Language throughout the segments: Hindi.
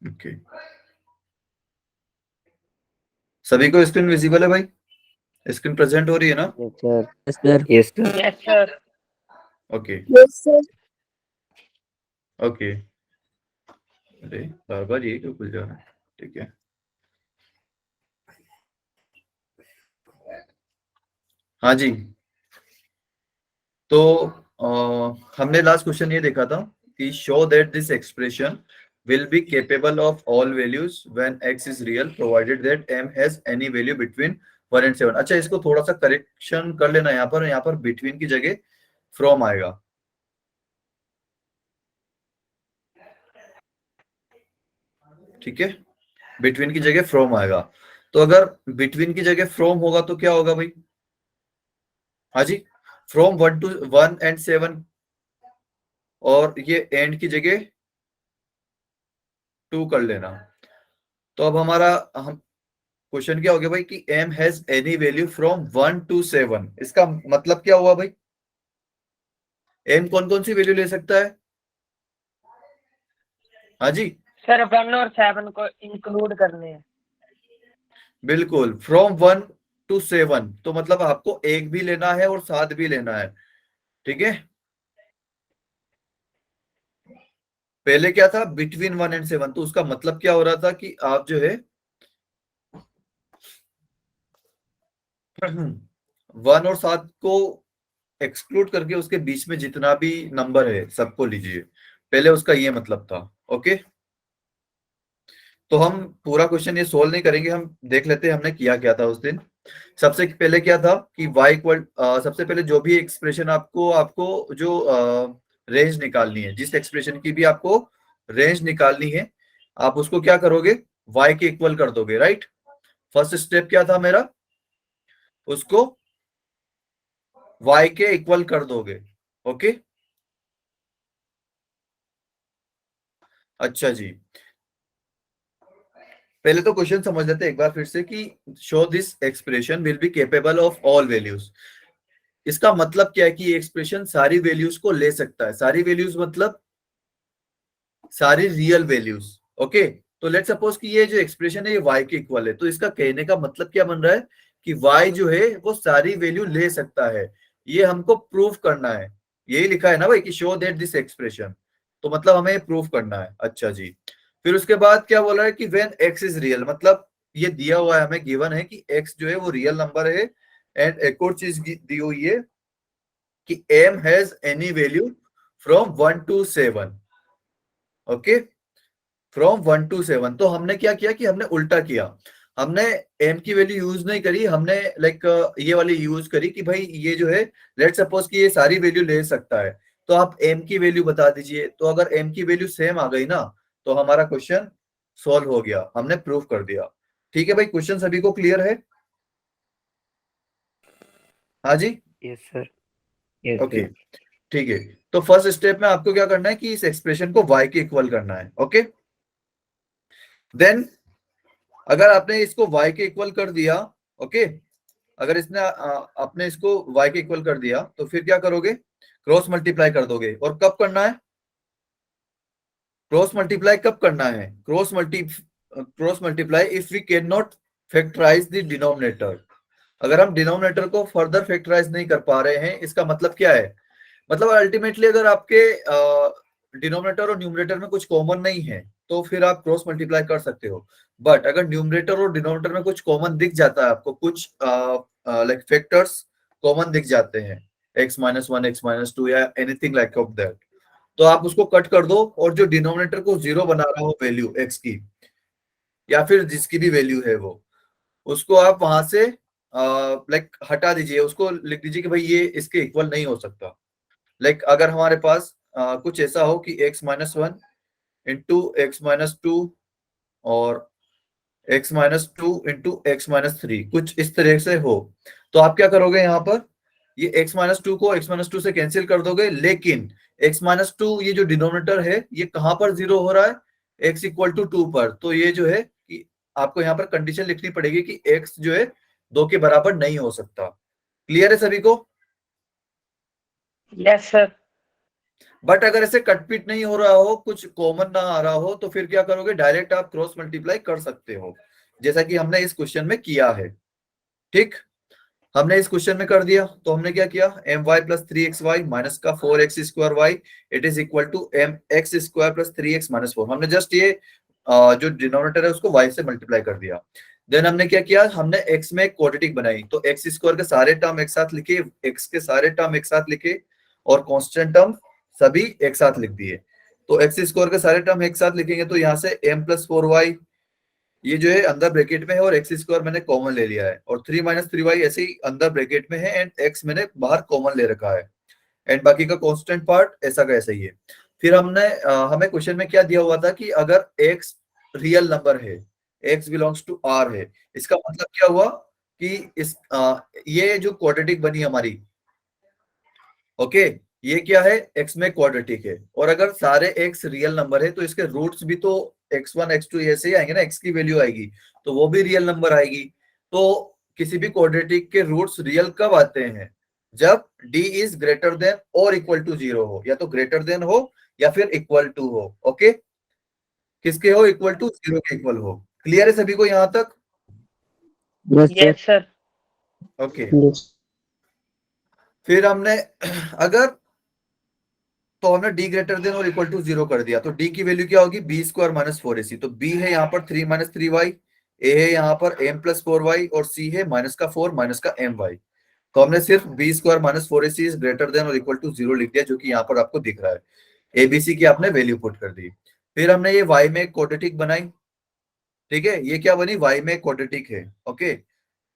ओके, सभी को स्क्रीन विजिबल है भाई? स्क्रीन प्रेजेंट हो रही है ना? Yes sir. Yes sir. Yes sir. Yes sir. Okay yes sir. Okay. अरे बार बार ये क्यों खुल जा रहा है? ठीक है, हाँ जी। तो हमने लास्ट क्वेश्चन ये देखा था कि show that this expression will be capable of all values when x is real provided that m has any value between 1 and 7। अच्छा, इसको थोड़ा सा करेक्शन कर लेना, यहाँ पर बिटवीन की जगह फ्रॉम आएगा। ठीक है, बिटवीन की जगह फ्रॉम आएगा। तो अगर बिटवीन की जगह फ्रॉम होगा तो क्या होगा भाई? हाँ जी, फ्रॉम 1 and 7, और ये एंड की जगह 2 कर लेना। तो अब हमारा हम क्वेश्चन क्या हो गया भाई कि m has any value from 1 to 7। इसका मतलब क्या हुआ भाई? m कौन कौन सी वैल्यू ले सकता है? हाँ जी, सर 1 और 7 को इंक्लूड करने हैं। बिल्कुल, फ्रॉम 1 to 7, तो मतलब आपको 1 भी लेना है और 7 भी लेना है। ठीक है, पहले क्या था? बिटवीन 1 and 7, तो उसका मतलब क्या हो रहा था कि आप जो है 1 और 7 को एक्सक्लूड करके उसके बीच में जितना भी नंबर है सबको लीजिए। पहले उसका ये मतलब था। ओके, तो हम पूरा क्वेश्चन ये सोल्व नहीं करेंगे, हम देख लेते हैं हमने किया क्या था उस दिन। सबसे पहले क्या था कि y इक्वल, सबसे पहले जो भी एक्सप्रेशन आपको आपको जो रेंज निकालनी है, जिस एक्सप्रेशन की भी आपको रेंज निकालनी है, आप उसको क्या करोगे? y के इक्वल कर दोगे, राइट? फर्स्ट स्टेप क्या था मेरा? उसको y के इक्वल कर दोगे। ओके, अच्छा जी, पहले तो क्वेश्चन समझ लेते हैं एक बार फिर से कि show this expression will be capable of all values. इसका मतलब क्या है कि ये एक्सप्रेशन सारी वैल्यूज को ले सकता है। सारी वैल्यूज मतलब सारी रियल वैल्यूज। ओके, तो लेट्स सपोज कि ये जो एक्सप्रेशन है ये y के इक्वल है, तो इसका कहने का मतलब क्या बन रहा है कि y जो है वो सारी वैल्यू ले सकता है। ये हमको प्रूव करना है, यही लिखा है ना भाई कि शो दैट दिस एक्सप्रेशन, तो मतलब हमें प्रूव करना है। अच्छा जी, फिर उसके बाद क्या बोला है कि व्हेन x इज रियल, मतलब ये दिया हुआ है, हमें गिवन है कि x जो है वो रियल नंबर है। एंड एक और चीज दी हुई है कि m has any value from 1 to 7। Okay, from 1 to 7, तो हमने क्या किया कि हमने उल्टा किया। हमने m की वैल्यू यूज नहीं करी, हमने लाइक ये वाली यूज करी कि भाई ये जो है, लेट सपोज कि ये सारी वैल्यू ले सकता है, तो आप m की वैल्यू बता दीजिए। तो अगर m की वैल्यू सेम आ गई ना, तो हमारा क्वेश्चन सॉल्व हो गया, हमने प्रूव कर दिया। ठीक है भाई, क्वेश्चन सभी को क्लियर है? हाँ जी, yes sir. Yes okay, sir. ठीक है। तो फर्स्ट स्टेप में आपको क्या करना है कि इस एक्सप्रेशन को y के इक्वल करना है। ओके, देन अगर आपने इसको y के इक्वल कर दिया, ओके, अगर इसने आपने इसको y के इक्वल कर दिया, तो फिर क्या करोगे? क्रॉस मल्टीप्लाई कर दोगे। और कब करना है क्रॉस मल्टीप्लाई? कब करना है cross multiply? If we can not factorise the denominator, अगर हम डिनोमिनेटर को फर्दर फैक्टराइज नहीं कर पा रहे हैं, इसका मतलब क्या है? मतलब अल्टीमेटली अगर आपके डिनोमिनेटर और न्यूमरेटर में कुछ कॉमन नहीं है, तो फिर आप क्रॉस मल्टीप्लाई कर सकते हो। बट अगर न्यूमरेटर और डिनोमिनेटर में कुछ कॉमन दिख जाता है आपको, कुछ लाइक फैक्टर्स कॉमन दिख जाते हैं, x-1 x-2 या एनीथिंग लाइक ऑफ दैट, तो आप उसको कट कर दो, और जो डिनोमिनेटर को जीरो बना रहा हो वैल्यू x की, या फिर जिसकी भी वैल्यू है वो, उसको आप वहां से लाइक हटा दीजिए, उसको लिख दीजिए कि भाई ये इसके इक्वल नहीं हो सकता। लाइक अगर हमारे पास कुछ ऐसा हो कि x-1 इंटू x-2 और x-2 इंटू x-3, कुछ इस तरह से हो, तो आप क्या करोगे? यहाँ पर ये x-2 को x-2 से कैंसिल कर दोगे, लेकिन x-2 ये जो डिनोमिनेटर है ये कहां पर जीरो हो रहा है? x इक्वल टू 2 पर। तो ये जो है कि आपको यहाँ पर कंडीशन लिखनी पड़ेगी कि x जो है 2 के बराबर नहीं हो सकता। क्लियर है सभी को? Yes sir. बट अगर ऐसे कटपीट नहीं हो रहा हो, कुछ कॉमन ना आ रहा हो, तो फिर क्या करोगे, डायरेक्ट आप क्रॉस मल्टीप्लाई कर सकते हो, जैसा कि हमने इस क्वेश्चन में किया है। ठीक, हमने इस क्वेश्चन में कर दिया, तो हमने क्या किया, M Y plus three X Y minus का four X square Y it is equal to M X square plus three X minus four. हमने जस्ट ये जो डिनोमिनेटर है उसको वाई से मल्टीप्लाई कर दिया। देन हमने क्या किया, हमने एक्स में एक क्वाड्रेटिक बनाई, तो एक्स स्क्वायर के सारे टर्म एक साथ लिखे, एक्स के सारे टर्म एक साथ लिखे, और कांस्टेंट टर्म सभी एक साथ लिख दिए। तो एक्स स्क्वायर के सारे टर्म एक साथ लिखेंगे, तो यहाँ से एम प्लस फोर वाई ये जो है अंदर ब्रैकेट में है, और एक्स स्क्वायर मैंने कॉमन ले लिया है, और थ्री माइनस थ्री वाई ऐसे ही अंदर ब्रैकेट में है, एंड एक्स मैंने बाहर कॉमन ले रखा है, एंड बाकी का कांस्टेंट पार्ट ऐसा का ऐसा ही है। फिर हमें क्वेश्चन में क्या दिया हुआ था कि अगर एक्स रियल नंबर है, एक्स बिलोंग्स टू आर है, इसका मतलब क्या हुआ कि ये जो क्वाड्रेटिक बनी हमारी, ओके, ये क्या है, एक्स में क्वाड्रेटिक है, और अगर सारे एक्स रियल नंबर है तो इसके रूट्स भी तो x1 x2 ऐसे ही आएंगे ना, x की वैल्यू आएगी तो वो भी रियल नंबर आएगी। तो किसी भी क्वाड्रेटिक के रूट्स रियल कब आते हैं, जब d इज ग्रेटर देन और इक्वल टू जीरो हो, या तो ग्रेटर देन हो या फिर इक्वल टू हो। ओके, किसके हो, इक्वल टू जीरो के इक्वल हो। क्लियर है सभी को यहां तक? Yes sir. Yes sir. Okay, yes फिर हमने अगर तो हमने डी ग्रेटर देन और इक्वल टू जीरो कर दिया, तो डी की वैल्यू क्या होगी, B square minus four A सी। तो बी है यहाँ पर थ्री माइनस थ्री वाई, ए है यहाँ पर एम प्लस फोर वाई, और सी है माइनस का फोर माइनस का एम वाई। तो हमने सिर्फ B square minus four A C is greater than और इक्वल टू जीरो लिख दिया, जो कि यहाँ पर आपको दिख रहा है। एबीसी की आपने वैल्यू पुट कर दी। फिर हमने ये वाई में क्वाड्रेटिक बनाई, ठीक है, ये क्या बनी, वाई में क्वाड्रेटिक है। ओके,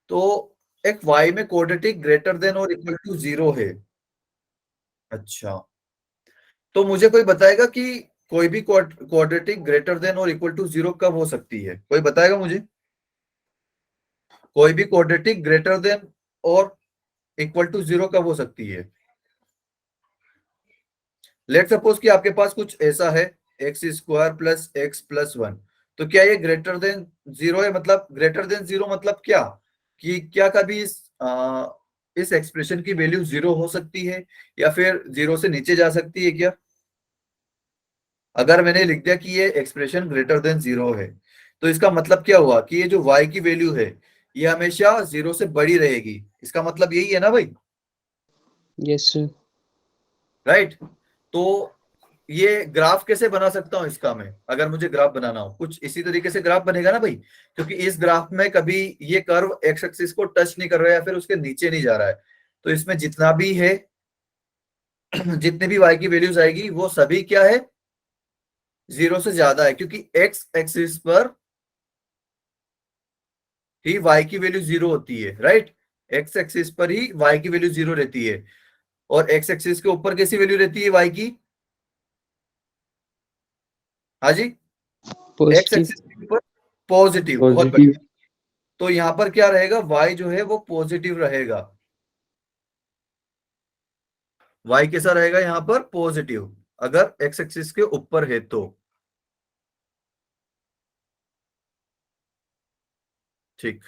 तो एक वाई में क्वाड्रेटिक ग्रेटर देन और इक्वल टू जीरो है। अच्छा, तो मुझे कोई बताएगा कि कोई भी क्वाड्रेटिक ग्रेटर देन और इक्वल टू जीरो कब हो सकती है, कोई बताएगा मुझे? कोई भी क्वाड्रेटिक ग्रेटर देन और इक्वल टू जीरो कब हो सकती है? लेट सपोज कि आपके पास कुछ ऐसा है, x square plus x plus one, तो क्या ये ग्रेटर देन जीरो है? मतलब ग्रेटर देन जीरो मतलब क्या, कि क्या कभी इस एक्सप्रेशन की वैल्यू जीरो हो सकती है, या फिर जीरो से नीचे जा सकती है क्या? अगर मैंने लिख दिया कि ये एक्सप्रेशन ग्रेटर देन जीरो है, तो इसका मतलब क्या हुआ कि ये जो y की वैल्यू है ये हमेशा जीरो से बड़ी रहेगी, इसका मतलब यही है ना भाई, यस सर। राइट? तो ये ग्राफ कैसे बना सकता हूं इसका मैं, अगर मुझे ग्राफ बनाना हो, कुछ इसी तरीके से ग्राफ बनेगा ना भाई, क्योंकि इस ग्राफ में कभी ये कर्व एक्स एक्सिस को टच नहीं कर रहा है या फिर उसके नीचे नहीं जा रहा है, तो इसमें जितना भी है जितने भी y की वैल्यूज आएगी वो सभी क्या है, जीरो से ज्यादा है, क्योंकि एक्स एक्सिस पर ही y की वैल्यू जीरो होती है, राइट? एक्स एक्सिस पर ही y की वैल्यू जीरो रहती है, और एक्स एक्सिस के ऊपर कैसी वैल्यू रहती है y की? हाँ जी, एक्स पॉजिटिव। एक्सिस के ऊपर पॉजिटिव, बहुत पॉजिटिव। बढ़िया। तो यहां पर क्या रहेगा, y जो है वो पॉजिटिव रहेगा, y कैसा रहेगा यहाँ पर, पॉजिटिव, अगर एक्स एक्सिस के ऊपर है तो। ठीक,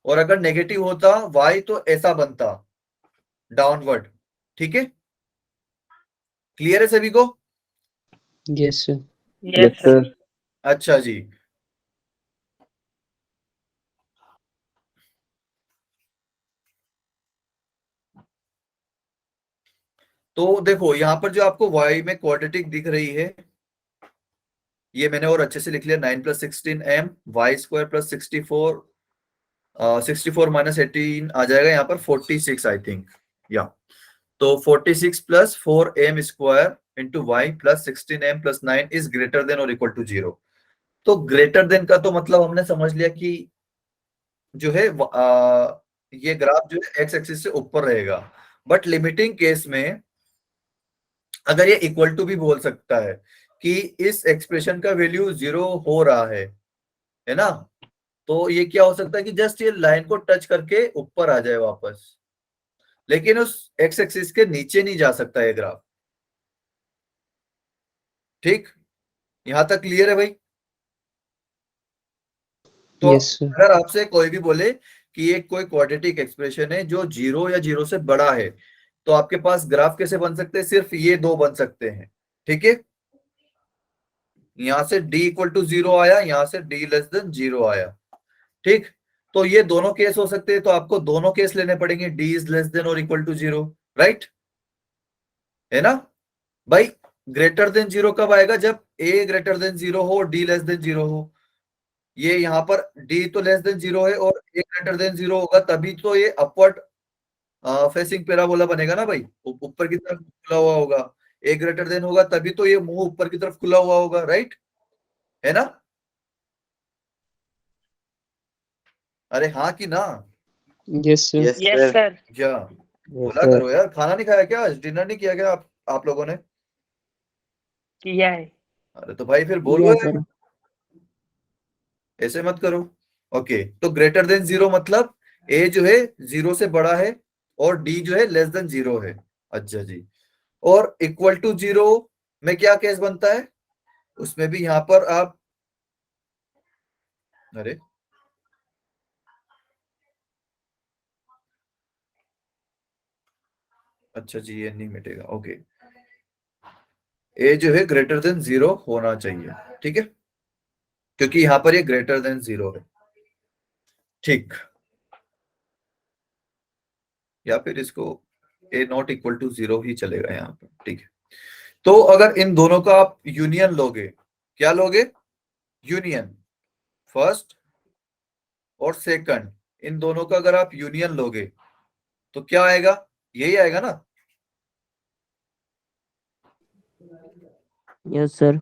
और अगर नेगेटिव होता y तो ऐसा बनता, डाउनवर्ड। ठीक है, क्लियर है सभी को? Yes sir. Yes sir. अच्छा जी, तो देखो यहाँ पर जो आपको y में क्वाड्रेटिक दिख रही है, ये मैंने और अच्छे से लिख लिया, 9 plus 16 M Y square plus 64, 64 minus 18 आ जाएगा यहाँ पर 46 आई थिंक, या तो 46 plus 4 M square into Y plus 16 M plus 9 is greater than और इक्वल टू जीरो। तो ग्रेटर देन का तो मतलब हमने समझ लिया कि जो है ये ग्राफ जो है एक्स एक्सिस से ऊपर रहेगा, बट लिमिटिंग केस में अगर ये इक्वल टू भी बोल सकता है कि इस एक्सप्रेशन का वैल्यू जीरो हो रहा है ना, तो ये क्या हो सकता है कि जस्ट ये लाइन को टच करके ऊपर आ जाए वापस, लेकिन उस एक्स एक्सिस के नीचे नहीं जा सकता ये ग्राफ। ठीक, यहां तक क्लियर है भाई? तो यस सर। अगर आपसे कोई भी बोले कि ये कोई क्वाड्रेटिक एक्सप्रेशन है जो जीरो या जीरो से बड़ा है, तो आपके पास ग्राफ कैसे बन सकते हैं, सिर्फ ये दो बन सकते हैं, ठीक है। यहां से d इक्वल टू 0 आया, यहां से d लेस देन 0 आया, ठीक। तो ये दोनों केस हो सकते हैं, तो आपको दोनों केस लेने पड़ेंगे, d इज लेस देन और इक्वल टू 0, राइट, है ना भाई। ग्रेटर देन 0 कब आएगा, जब a ग्रेटर देन 0 हो, d लेस देन 0 हो। ये यहाँ पर d तो लेस देन 0 है और a ग्रेटर देन 0 होगा, तभी तो ये अपवर्ड फेसिंग पैराबोला बनेगा ना भाई, ऊपर की तरफ खुला हुआ होगा। a ग्रेटर देन होगा तभी तो ये मुंह ऊपर की तरफ खुला हुआ होगा, राइट, है ना। अरे हाँ कि ना, Yes, sir. Yes, yes sir. Sir. क्या Yes, बोला sir. करो यार, खाना नहीं खाया क्या, आज डिनर नहीं किया क्या आप लोगों ने। किया है। अरे तो भाई फिर बोलो Yes, यार, sir. ऐसे मत करो। ओके, तो ग्रेटर देन 0 मतलब a जो है 0 से बड़ा है और d जो है लेस देन 0 है। अच्छा जी, और इक्वल टू 0 में क्या केस बनता है, उसमें भी यहां पर आप, अरे अच्छा जी ये नहीं मिटेगा, ओके, a जो है ग्रेटर देन 0 होना चाहिए, ठीक है, क्योंकि यहां पर ये ग्रेटर देन 0 है, ठीक। या फिर इसको a नॉट इक्वल टू 0 ही चलेगा यहाँ पर, ठीक है। तो अगर इन दोनों का आप यूनियन लोगे, क्या लोगे, यूनियन, फर्स्ट और सेकंड, इन दोनों का अगर आप यूनियन लोगे तो क्या आएगा, यही आएगा ना। Yes, sir.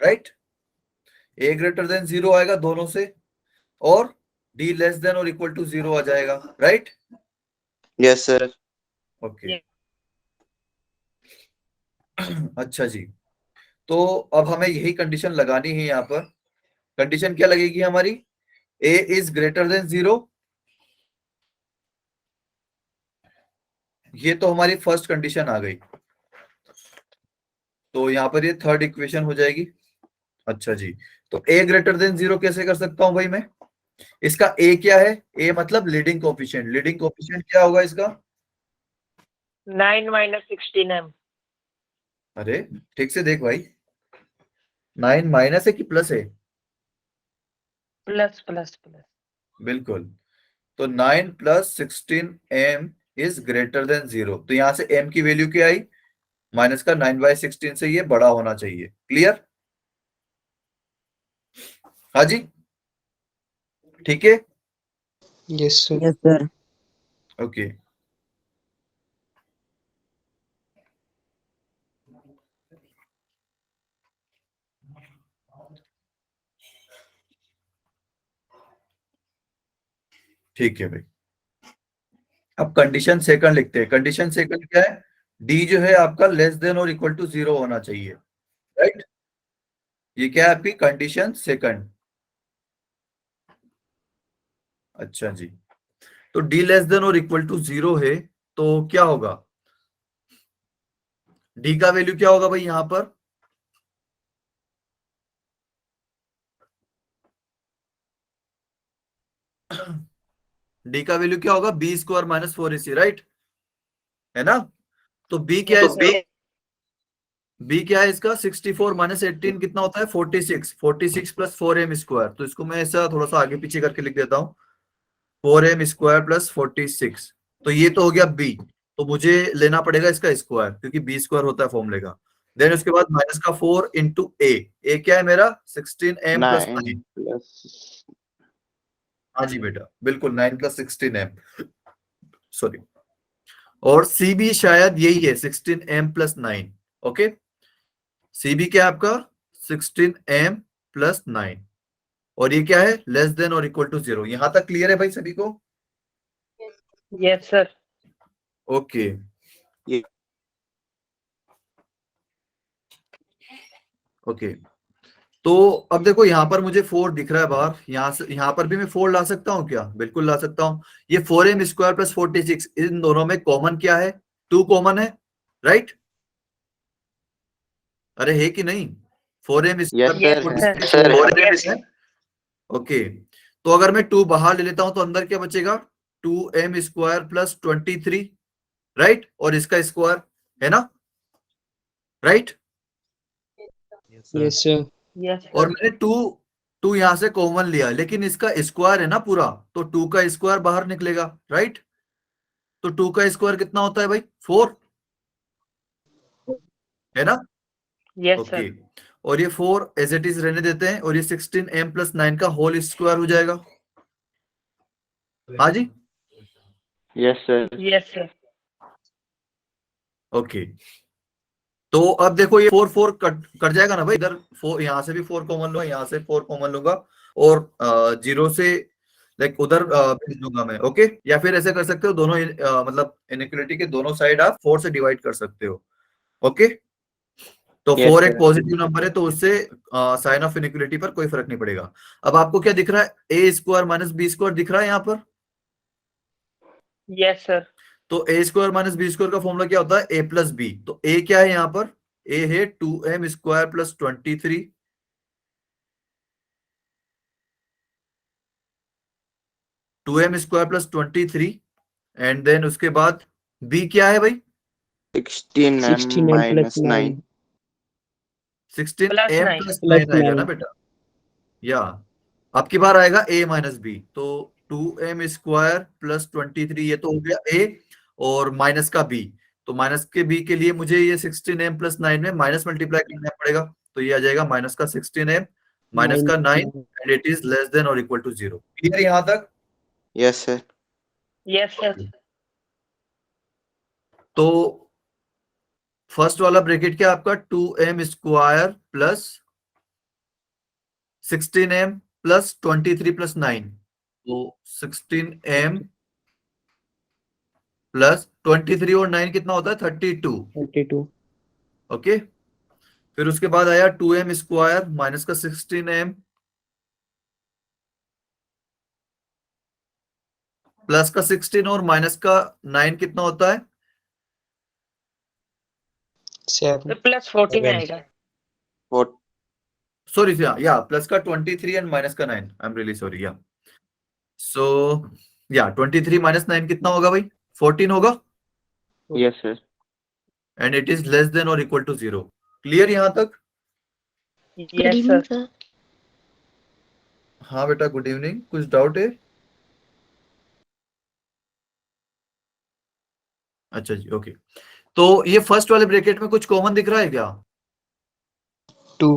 Right, a greater than 0 आएगा दोनों से, और d लेस देन और इक्वल टू 0 आ जाएगा, राइट। Yes, sir. ओके अच्छा जी, तो अब हमें यही कंडीशन लगानी है यहाँ पर। कंडीशन क्या लगेगी हमारी, a इज ग्रेटर देन 0, ये तो हमारी फर्स्ट कंडीशन आ गई, तो यहाँ पर ये थर्ड इक्वेशन हो जाएगी। अच्छा जी, तो a ग्रेटर देन 0 कैसे कर सकता हूं भाई मैं, इसका a क्या है, a मतलब लीडिंग कोफिशिएंट, लीडिंग कोफिशिएंट क्या होगा इसका, 9 माइनस 16m। अरे ठीक से देख भाई, 9 माइनस है कि प्लस है, प्लस प्लस प्लस। बिल्कुल, तो 9 plus 16m is greater than 0, तो यहां से m की वैल्यू क्या आई, माइनस का 9/16 से ये बड़ा होना चाहिए, क्लियर, हाँ जी, ठीक है, Yes, sir. Yes, sir. Okay. ठीक है भाई, अब कंडीशन सेकंड लिखते हैं। कंडीशन सेकंड क्या है, डी जो है आपका लेस देन और इक्वल टू 0 होना चाहिए, राइट, ये क्या है आपकी कंडीशन सेकंड। अच्छा जी, तो डी लेस देन और इक्वल टू 0 है, तो क्या होगा, डी का वैल्यू क्या होगा भाई यहां पर, डी का वैल्यू क्या होगा, B square minus 4ac, right, है ना। तो बी क्या है Yes, इसका, sir. बी क्या है इसका, 64 माइनस 18 कितना होता है, 46, 46 प्लस 4m स्क्वायर, तो इसको मैं ऐसा थोड़ा सा आगे पीछे करके लिख देता हूँ, 4m स्क्वायर प्लस 46, तो ये तो हो गया बी, तो मुझे लेना पड़ेगा इसका स्क्वायर, क्योंकि बी स्क्वायर होता है फॉर्मूले का। देन उसके बाद माइनस का 4 इंटू ए क्या है मेरा 16m प्लस 9, 9 plus. हाँ जी बेटा बिल्कुल 9 प्लस 16m, सॉरी, और सी भी शायद यही है 16m प्लस 9, ओके, सी भी क्या है आपका 16m प्लस 9, और ये क्या है लेस देन और इक्वल टू 0, यहां तक क्लियर है भाई सभी को, यस सर। ओके। ये- ओके, तो अब देखो यहाँ पर मुझे 4 दिख रहा है बाहर, यहाँ से यहाँ पर भी मैं 4 ला सकता हूँ क्या, बिल्कुल ला सकता हूँ। ये 4m स्क्वायर प्लस 46, इन दोनों में कॉमन क्या है, 2 कॉमन है, राइट, अरे है कि नहीं, 4m Yes, square sir. Yes, है. 4m है, ओके। तो अगर मैं 2 बाहर ले लेता हूं तो अंदर क्या बचेगा, 2m स्क्वायर प्लस 23, राइट, और इसका स्क्वायर है ना, राइट। Yes, sir. Yes, और sir. मैंने टू टू यहां से कॉमन लिया, लेकिन इसका स्क्वायर है ना पूरा, तो टू का स्क्वायर बाहर निकलेगा, राइट। तो टू का स्क्वायर कितना होता है भाई, 4, है ना। Yes, okay, sir. और ये 4 एज इट इज रहने देते हैं, और ये 16m+9 का होल स्क्वायर हो जाएगा। हाँ जी, Yes, sir. Yes, sir. Okay. तो अब देखो ये 4 4 कट कट जाएगा ना भाई, इधर 4, यहाँ से भी 4 कॉमन लूंगा, यहाँ से 4 कॉमन लूंगा, और जीरो से लाइक उधर भेज दूंगा मैं, ओके। या फिर ऐसे कर सकते हो, दोनों मतलब इनइक्वालिटी के दोनों साइड आप 4 से डिवाइड कर सकते हो, ओके। तो Yes, 4 एक sir. पॉजिटिव नंबर है, तो उससे साइन ऑफ इनइक्वालिटी पर कोई फर्क नहीं पड़ेगा। अब आपको क्या दिख रहा है, a² - b² दिख रहा है यहाँ पर। Yes, sir. तो a² - b² का फॉर्मूला क्या होता है, a+b। तो a क्या है यहाँ पर, a है 2m² + 23, 2m² + 23, एंड देन उसके बाद b क्या है भाई, 16m 16m plus minus 9. 9 Plus 9. plus 16m+9 आएगा ना 9. बेटा, या आपकी बार आएगा a-b। तो 2m² + 23 ये तो हो गया a, और माइनस का b। तो माइनस के b के लिए मुझे ये 16m+9 में माइनस मल्टीप्लाई करना पड़ेगा, तो ये आ जाएगा माइनस का 16m माइनस का 9, minus 9. And it is less then और इक्वल टू 0। क्लियर यहां तक। Yes, sir. Yes, sir. तो फर्स्ट वाला ब्रैकेट क्या आपका, 2m² + 16m + 23 + 9, तो 16m + 23 और 9 कितना होता है, 32, 32. ओके। फिर उसके बाद आया 2m² माइनस का 16m प्लस का 16 और माइनस का 9 कितना होता है, 7. Plus 14 7. आएगा. What? सॉरी, या प्लस का 23 एंड माइनस का 9, आई एम रियली सॉरी, या सो या 23 - 9 कितना होगा भाई, 14 होगा, Yes, sir. And it is less then और इक्वल टू 0। क्लियर यहां तक। Good Yes, evening, sir. sir. हाँ बेटा, गुड इवनिंग, कुछ डाउट है। अच्छा जी, ओके। तो ये फर्स्ट वाले ब्रैकेट में कुछ कॉमन दिख रहा है क्या, 2.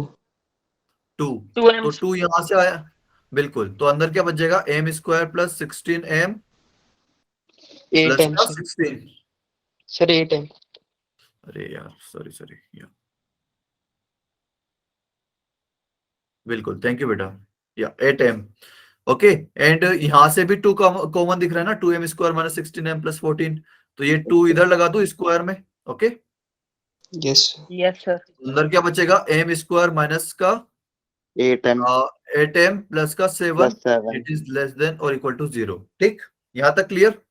2। 2m. तो 2 यहां से आया, बिल्कुल। तो अंदर क्या बच जाएगा, m² + 16m 8 प्लस m, का sir. 16। Sir, 8 m. अरे यार, सॉरी सॉरी, या बिल्कुल, थैंक यू बेटा, या 8m, ओके। एंड यहां से भी 2 कॉमन दिख रहा है ना, 2m² - 16m + 14, तो ये 2 इधर लगा दो स्क्वायर में, okay. Yes, sir. Yes, sir. अंदर क्या बचेगा, m² माइनस का 8m 8m प्लस का 7, plus 7. It is less then और इक्वल टू 0। ठीक, यहां तक clear.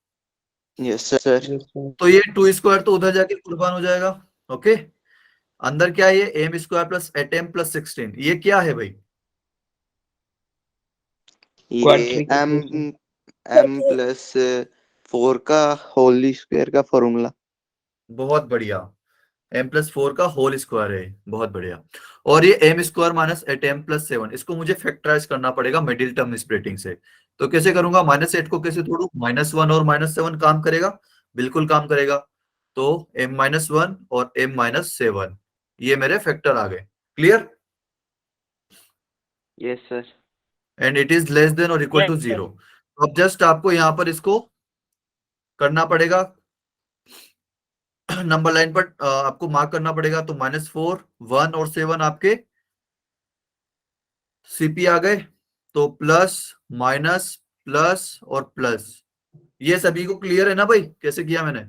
Yes, sir. Yes, sir. तो ये 2² तो उधर जाके कुर्बान हो जाएगा, ओके। अंदर क्या है, ये m² + 8m + 16, ये क्या है भाई, ये Quadriculation. m plus 4 का होली स्क्वायर का फॉर्मूला. बहुत बढ़िया, m+4 का होल स्क्वायर है, बहुत बढ़िया। और ये m² - 8m + 7, इसको मुझे फैक्टराइज करना पड़ेगा मिडिल टर्म स्प्लिटिंग से। तो कैसे करूंगा, -8 को कैसे तोड़ू, -1 और -7 काम करेगा, बिल्कुल काम करेगा। तो m-1 और m-7 ये मेरे फैक्टर आ गए, clear. Yes, sir. And it is less then और इक्वल टू Yes, sir. 0। अब जस्ट आपको यहां पर इसको करना पड़ेगा, नंबर लाइन पर आपको मार्क करना पड़ेगा। तो -4, 1 और 7 आपके सीपी आ गए। तो प्लस, माइनस, प्लस और प्लस, ये सभी को क्लियर है ना भाई, कैसे किया मैंने,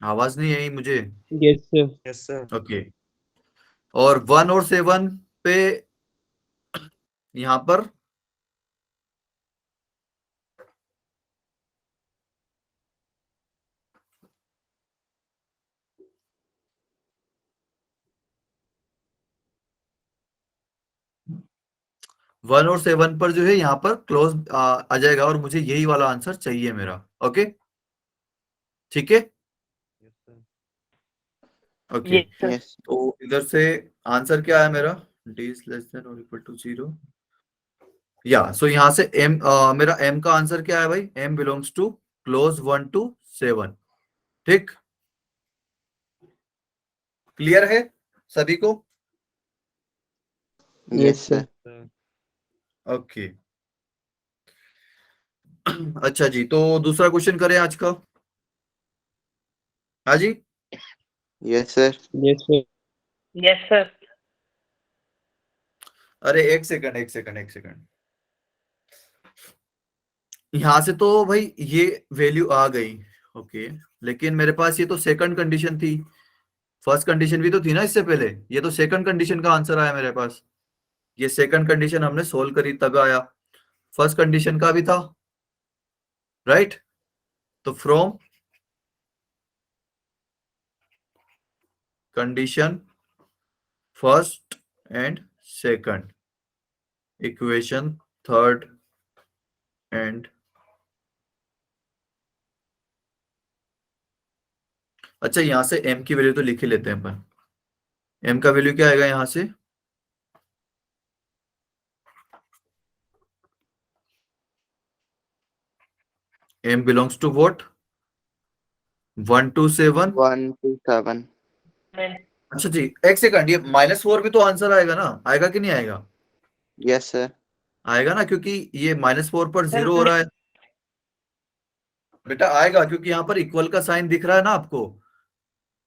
आवाज नहीं आई मुझे, Yes, sir. Yes, sir. Okay. और 1 और 7 पे यहां पर 1 और 7 पर जो है यहाँ पर क्लोज आ जाएगा और मुझे यही वाला आंसर चाहिए मेरा। ओके, ठीक है, ओके। Yes, sir. Yes. तो इधर से आंसर क्या है मेरा, d is less than or equal to 0, या सो यहाँ से m मेरा m का आंसर क्या है भाई, m belongs to close 1 to 7। ठीक, क्लियर है सभी को? Yes, sir. ओके अच्छा जी, तो दूसरा क्वेश्चन करें आज का। हाँ जी, Yes, sir. Yes, sir. Yes, sir. अरे एक सेकंड एक सेकंड एक सेकंड, यहां से तो भाई ये वैल्यू आ गई, ओके, लेकिन मेरे पास ये तो सेकंड कंडीशन थी, फर्स्ट कंडीशन भी तो थी ना इससे पहले, ये तो सेकंड कंडीशन का आंसर आया मेरे पास, ये सेकंड कंडीशन हमने सोल्व करी तब आया, फर्स्ट कंडीशन का भी था, राइट? तो from condition first and second, equation third and, अच्छा यहां से m की वैल्यू तो लिख ही लेते हैं अपन, m का वैल्यू क्या आएगा यहां से, m belongs to what, 1 to 7। 1 to 7. अच्छा जी, एक सेकंड, ये -4 भी तो आंसर आएगा ना, आएगा कि नहीं आएगा? Yes, sir. आएगा ना, क्योंकि ये -4 पर Sir, 0 हो रहा है बेटा, आएगा क्योंकि यहाँ पर इक्वल का साइन दिख रहा है ना आपको,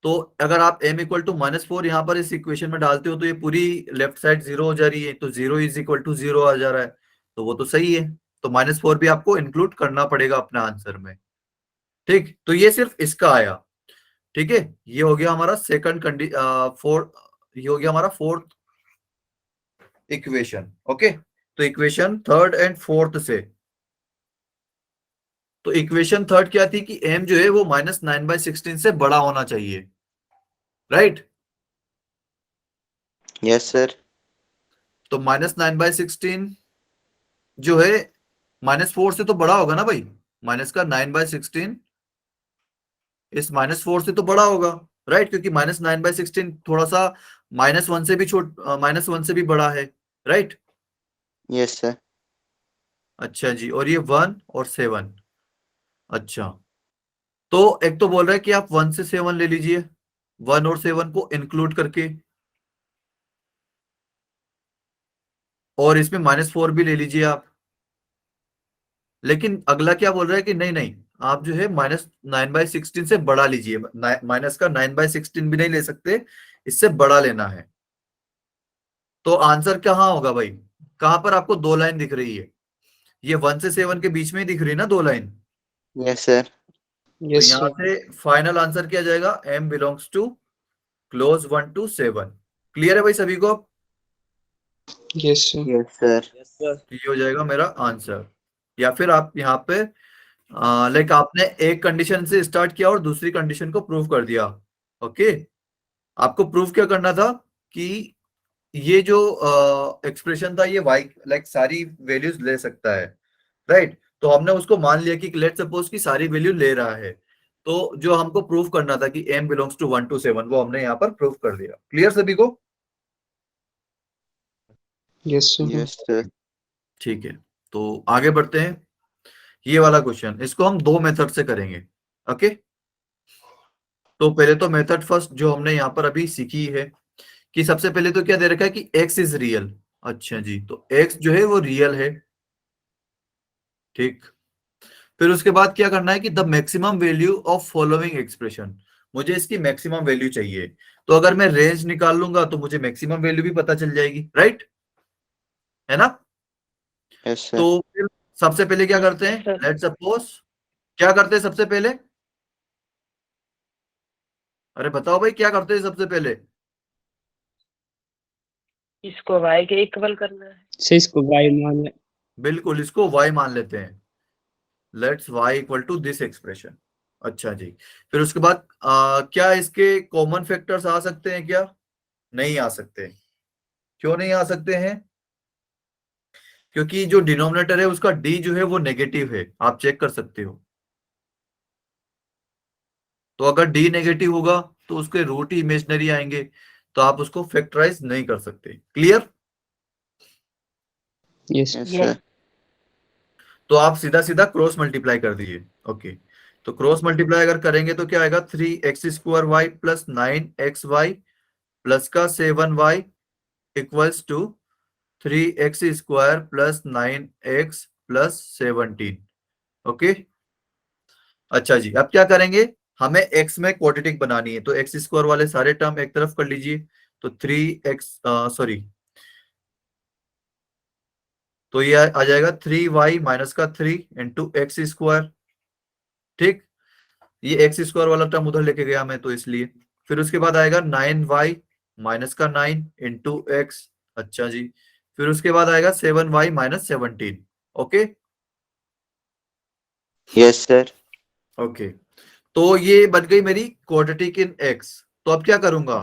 तो अगर आप m इक्वल टू -4 यहाँ पर इस इक्वेशन में डालते हो तो ये पूरी लेफ्ट साइड 0 हो जा रही है, तो 0 इज इक्वल टू 0 आ जा रहा है, तो वो तो सही है, तो -4 भी आपको इंक्लूड करना पड़ेगा अपने आंसर में। ठीक, तो ये सिर्फ इसका आया, ठीक है, ये हो गया हमारा सेकंड फोर्थ, ये हो गया हमारा फोर्थ इक्वेशन। ओके, तो इक्वेशन थर्ड एंड फोर्थ से, तो इक्वेशन थर्ड क्या थी कि m जो है वो -9/16 से बड़ा होना चाहिए, राइट? Yes, sir. तो -9/16 जो है -4 से तो बड़ा होगा ना भाई, माइनस का 9/16 इस -4 से तो बड़ा होगा, राइट? क्योंकि -9/16 थोड़ा सा -1 से भी -1 से भी बड़ा है, राइट? Yes, sir. अच्छा जी, और ये 1 और 7, अच्छा, तो एक तो बोल रहा है कि आप 1 से 7 ले लीजिए, 1 और 7 को इंक्लूड करके, और इसमें -4 भी ले लीजिए आप, लेकिन अगला क्या बोल रहा है कि नहीं नहीं, आप जो है -9/16 से बड़ा लीजिए, माइनस का 9/16 भी नहीं ले सकते, इससे बड़ा लेना है। तो आंसर कहाँ होगा भाई, कहां पर आपको दो लाइन दिख रही है, ये 1 से 7 के बीच में ही दिख रही है ना दो लाइन, Yes, sir. तो Yes, यहां sir. से फाइनल आंसर क्या जाएगा, m belongs to close 1 to 7। Clear है भाई सभी को? Yes, sir. Yes, sir. तो ये हो जाएगा मेरा आंसर, या फिर आप यहाँ पे लाइक आपने एक कंडीशन से स्टार्ट किया और दूसरी कंडीशन को प्रूव कर दिया। ओके, आपको प्रूव क्या करना था कि ये जो एक्सप्रेशन था ये वाई लाइक सारी वैल्यूज ले सकता है, राइट? तो हमने उसको मान लिया कि लेट सपोज की सारी वैल्यू ले रहा है, तो जो हमको प्रूव करना था कि m बिलोंग्स टू 1 to 7 वो हमने यहाँ पर प्रूव कर दिया। क्लियर सभी को? Yes, sir. Yes, sir. ठीक है, तो आगे बढ़ते हैं, ये वाला क्वेश्चन इसको हम दो मेथड से करेंगे। ओके, तो पहले तो मेथड फर्स्ट जो हमने यहाँ पर अभी सीखी है कि सबसे पहले तो क्या दे रखा है कि x इज रियल, अच्छा जी, तो x जो है वो रियल है, ठीक। फिर उसके बाद क्या करना है कि the maximum value of following expression, मुझे इसकी मैक्सिमम वैल्यू चाहिए, तो अगर मैं रेंज निकाल लूंगा तो मुझे मैक्सिमम वैल्यू भी पता चल जाएगी, राइट? है ना? Yes, sir. तो फिर सबसे पहले क्या करते हैं, Yes, sir. लेट्स सपोज, क्या करते हैं सबसे पहले, अरे बताओ भाई क्या करते हैं सबसे पहले? इसको y के इक्वल करना है। Sir, इसको y मान ले. बिल्कुल, इसको y मान लेते हैं, let's y equal to this expression. अच्छा जी, फिर उसके बाद क्या इसके कॉमन फैक्टर्स आ सकते हैं क्या? नहीं आ सकते। क्यों नहीं आ सकते हैं? क्योंकि जो डिनोमिनेटर है उसका डी जो है वो नेगेटिव है, आप चेक कर सकते हो। तो अगर डी नेगेटिव होगा तो उसके रूट ही इमेजिनरी आएंगे, तो आप उसको फैक्टराइज नहीं कर सकते। Clear? Yes yes Yes. Sir. तो आप सीधा सीधा क्रॉस मल्टीप्लाई कर दीजिए। ओके, तो क्रॉस मल्टीप्लाई अगर करेंगे तो क्या आएगा, 3x² प्लस 9xy प्लस का 7y equals to 3x² plus 9x plus 17। Okay, अच्छा जी, अब क्या करेंगे, हमें x में क्वाड्रेटिक बनानी है, तो x² वाले सारे टर्म एक तरफ कर लीजिए। तो 3x सॉरी, तो ये आ जाएगा 3y माइनस का 3 इंटू x²। ठीक, ये x² वाला टर्म उधर लेके गया मैं तो इसलिए। फिर उसके बाद आएगा 9y माइनस का 9 इंटू एक्स। अच्छा जी, फिर उसके बाद आएगा 7y minus 17। Okay yes sir. Okay, तो ये बन गई मेरी क्वाड्रेटिक इन x। तो अब क्या करूंगा,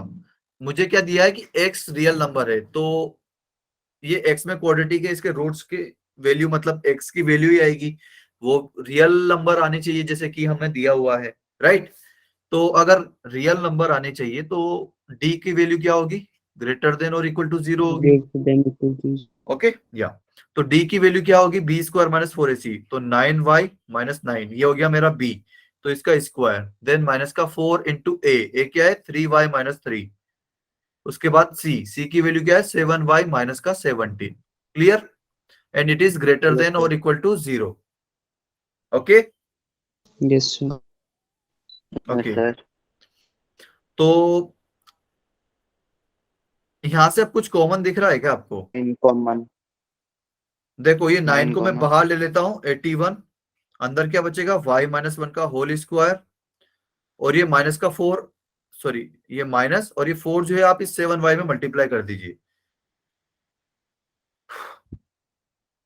मुझे क्या दिया है कि x रियल नंबर है, तो ये x में क्वाड्रेटिक है, इसके रूट्स के वैल्यू मतलब x की वैल्यू ही आएगी, वो रियल नंबर आने चाहिए जैसे कि हमें दिया हुआ है, राइट। तो अगर रियल नंबर आने चाहिए तो d की वैल्यू क्या होगी, ग्रेटर देन और इक्वल टू 0 होगी। ओके या, तो d की वैल्यू क्या होगी, b² माइनस 4ac, तो 9y माइनस 9, ये हो गया मेरा b, तो इसका स्क्वायर, देन माइनस का 4 इंटू a क्या है 3y माइनस 3। उसके बाद c की वैल्यू क्या है 7y माइनस का 17। Clear? And it is greater than और equal to 0। Okay yes sir okay, sir. तो यहां से अब कुछ कॉमन दिख रहा है क्या आपको? In common. देखो ये 9 को मैं कॉमन। बाहर ले लेता हूं, 81, अंदर क्या बचेगा y माइनस 1 का होल स्क्वायर, और ये माइनस का 4, सॉरी ये माइनस, और ये 4 जो है आप इस 7y में मल्टीप्लाई कर दीजिए।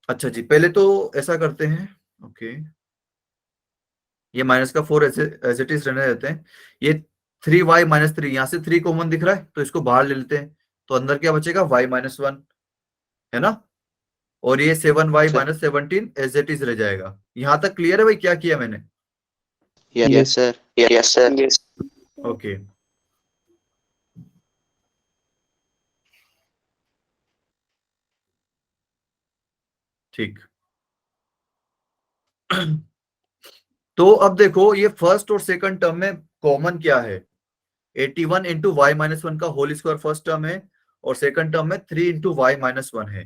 अच्छा जी, पहले तो ऐसा करते हैं, ओके ये माइनस का 4 ऐसे एज इट इज रहने देते हैं। ये 3y माइनस 3, यहां से 3 कॉमन दिख रहा है तो इसको बाहर ले लेते हैं, तो अंदर क्या बचेगा y माइनस 1, है ना, और ये 7y sir. Minus 17 as it is रह जाएगा। यहां तक क्लियर है भाई क्या किया मैंने? Yes sir. Yes sir. Yes okay ठीक। तो अब देखो ये फर्स्ट और सेकंड टर्म में कॉमन क्या है, 81 इंटू वाई माइनस 1 का होल स्क्वायर फर्स्ट टर्म है, और सेकंड टर्म में 3 इंटू वाई माइनस 1 है।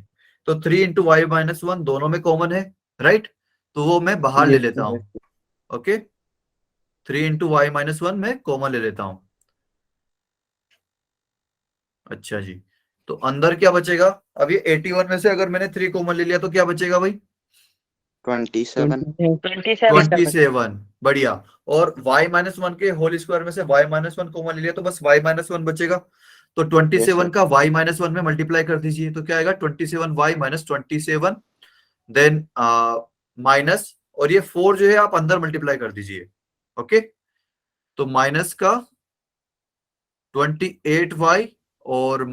तो 3 इंटू वाई माइनस 1 दोनों में कॉमन है, राइट, तो वो मैं बाहर ले यस लेता हूं। ओके, 3 इंटू वाई माइनस 1 में कॉमन ले लेता हूं। अच्छा जी, तो अंदर क्या बचेगा, अब ये 81 में से अगर मैंने 3 कॉमन ले लिया तो क्या बचेगा भाई, 27। 27. 27, बढ़िया। और y माइनस 1 के होल स्क्वायर में से y माइनस 1 कॉमन ले लिया तो बस y माइनस 1 बचेगा। तो 27 का y माइनस 1 में मल्टीप्लाई कर दीजिए, तो क्या आएगा 27y माइनस 27, देन माइनस, और ये 4 जो है आप अंदर मल्टीप्लाई कर दीजिए। ओके, तो माइनस का 28y और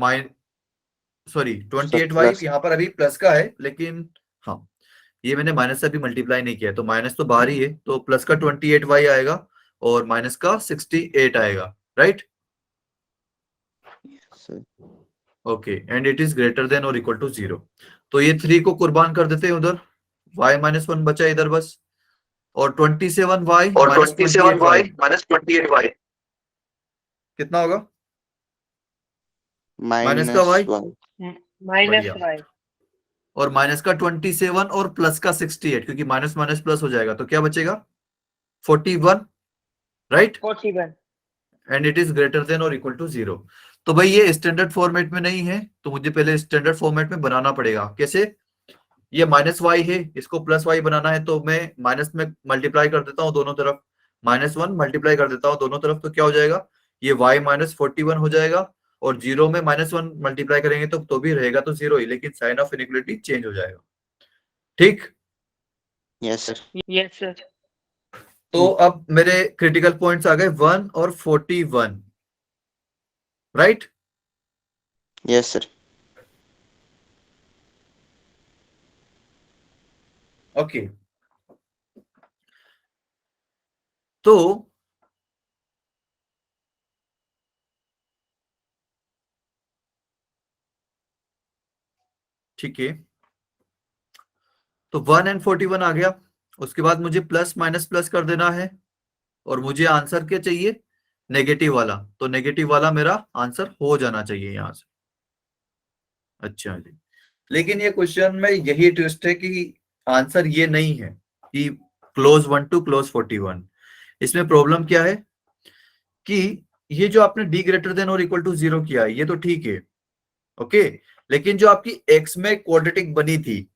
सॉरी 28y, प्लस। यहाँ पर अभी प्लस का है लेकिन हाँ, ये मैंने माइनस से अभी मल्टीप्लाई नहीं किया, तो माइनस तो बाहर ही है, तो प्लस का 28y आएगा और माइनस का 68 आएगा, right. Okay, and it is greater than और इक्वल टू 0। तो ये 3 को कुर्बान कर देते हैं उधर, y माइनस 1 बचा इधर बस, और 27y माइनस 28y कितना होगा, माइनस का y, Minus बढ़िया, y. और माइनस का 27 और प्लस का 68, क्योंकि माइनस माइनस प्लस हो जाएगा, तो क्या बचेगा 41, right, 41. And it is greater than और इक्वल टू 0। तो भाई ये स्टैंडर्ड फॉर्मेट में नहीं है, तो मुझे पहले स्टैंडर्ड फॉर्मेट में बनाना पड़ेगा। कैसे, ये माइनस वाई है, इसको प्लस वाई बनाना है, तो मैं माइनस में मल्टीप्लाई कर देता हूँ दोनों तरफ, -1 मल्टीप्लाई कर देता हूँ दोनों तरफ, तो क्या हो जाएगा, ये y माइनस 41 हो जाएगा, और 0 में -1 मल्टीप्लाई करेंगे तो भी रहेगा तो 0 ही, लेकिन साइन ऑफ इनइक्वालिटी चेंज हो जाएगा। ठीक, यस सर। Yes, sir. तो अब मेरे क्रिटिकल पॉइंट्स आ गए 1 और 41, राइट। Yes sir. ओके, तो ठीक है, तो 1 एंड 41 आ गया। उसके बाद मुझे प्लस माइनस प्लस कर देना है, और मुझे आंसर क्या चाहिए, नेगेटिव वाला। तो नेगेटिव वाला मेरा आंसर हो जाना चाहिए यहां से। अच्छा जी, लेकिन ये क्वेश्चन में यही ट्विस्ट है कि आंसर ये नहीं है कि क्लोज 1 टू क्लोज 41। इसमें प्रॉब्लम क्या है कि ये जो आपने डी ग्रेटर देन और इक्वल टू 0 किया है, ये तो ठीक है, ओके। लेकिन जो आपकी एक्स में क्वाड्रेटिक बनी थी,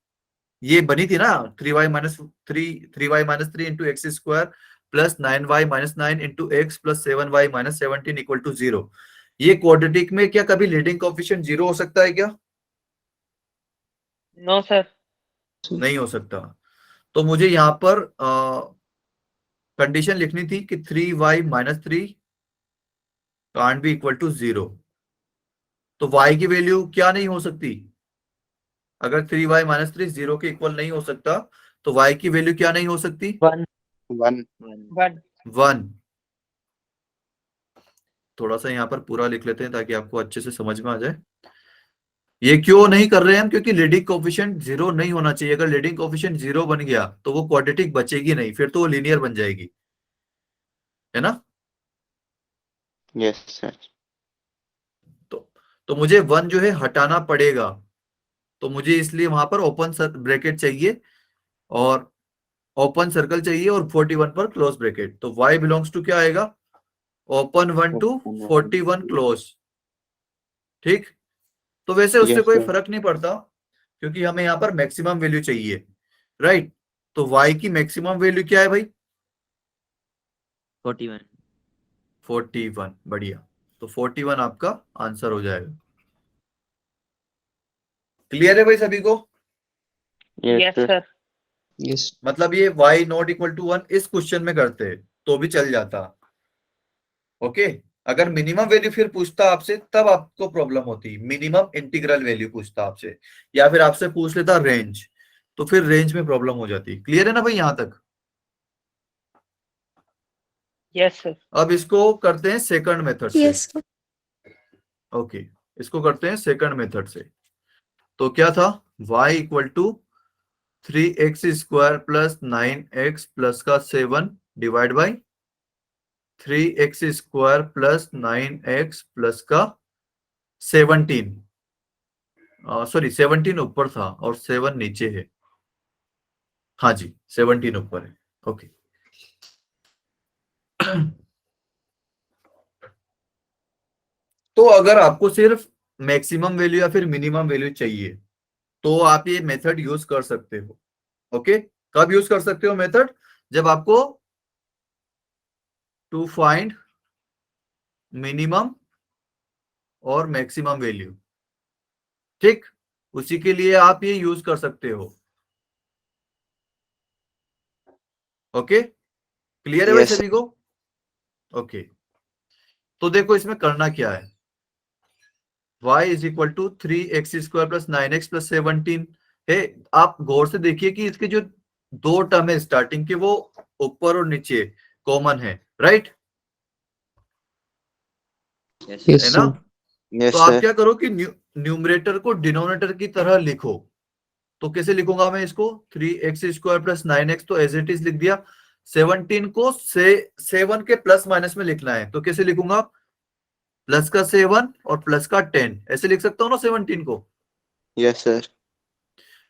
ये बनी थी ना 3y - 3 into X square plus 9y - 9 into X plus 7y - 17 equal to 0। ये क्वाड्रेटिक में क्या कभी लीडिंग कोएफिशिएंट 0 हो सकता है क्या? No sir. नहीं हो सकता। तो मुझे यहाँ पर कंडीशन लिखनी थी कि 3y - 3 can't be equal to 0। तो y की वैल्यू क्या नहीं हो सकती? अगर 3y - 3 0 के इक्वल नहीं हो सकता, तो y की वैल्यू क्या नहीं हो सकती? 1 वन। 1। थोड़ा सा यहाँ पर पूरा लिख लेते हैं ताकि आपको अच्छे से समझ में आ जाए। ये क्यों नहीं कर रहे हैं हम? क्योंकि लीडिंग कोएफिशिएंट 0 नहीं होना चाहिए। अगर लीडिंग कोएफिशिएंट 0 बन गया तो वो क्वाड्रेटिक बचेगी नहीं, फिर तो वो लीनियर बन जाएगी, है ना? Yes sir. तो मुझे 1 जो है हटाना पड़ेगा, तो मुझे इसलिए वहां पर ओपन ब्रैकेट चाहिए और ओपन सर्कल चाहिए और 41 पर क्लोज ब्रैकेट। तो y बिलोंग्स टू क्या आएगा? Open 1 to 41 close. ठीक, तो वैसे उससे यस कोई सर। फर्क नहीं पड़ता क्योंकि हमें यहाँ पर मैक्सिमम वैल्यू चाहिए, राइट? तो y की मैक्सिमम वैल्यू क्या है भाई? 41। 41। बढ़िया, तो 41 आपका आंसर हो जाएगा। क्लियर है भाई सभी को? Yes yes sir. Sir. Yes मतलब ये y नॉट इक्वल टू 1 इस क्वेश्चन में करते तो भी चल जाता, ओके। अगर मिनिमम वैल्यू फिर पूछता आपसे तब आपको प्रॉब्लम होती, मिनिमम इंटीग्रल वैल्यू पूछता आपसे, या फिर आपसे पूछ लेता रेंज, तो फिर रेंज में प्रॉब्लम हो जाती। क्लियर है ना भाई यहां तक? Yes sir. अब इसको करते हैं सेकंड मेथड से। Yes sir. ओके, इसको करते हैं सेकंड मेथड से। तो क्या था? y equal to 3x² plus 9x plus का 7 divide by 3x² plus 9x plus का 17। सॉरी 17 ऊपर था और 7 नीचे है। हाँ जी, 17 ऊपर है, ओके। तो अगर आपको सिर्फ मैक्सिमम वैल्यू या फिर मिनिमम वैल्यू चाहिए तो आप ये मेथड यूज कर सकते हो, ओके। कब यूज कर सकते हो मेथड? जब आपको टू फाइंड मिनिमम और मैक्सिमम वैल्यू, ठीक, उसी के लिए आप ये यूज कर सकते हो, ओके। क्लियर है भाई यस सभी को? ओके, तो देखो इसमें करना क्या है। y is equal to 3x² plus 9x plus 17 है। आप गौर से देखिए कि इसके जो दो टर्म है स्टार्टिंग के, वो ऊपर और नीचे कॉमन है, राइट? यस यस है सर। ना? तो यस आप सर। क्या करो कि न्यूमरेटर को डिनोमिनेटर की तरह लिखो। तो कैसे लिखूंगा मैं इसको? 3x² प्लस 9x तो एज इट इज लिख दिया। 17 को 7 के प्लस माइनस में लिखना है, तो कैसे लिखूंगा? प्लस का 7 और प्लस का 10, ऐसे लिख सकता हूँ ना 17 को। Yes sir.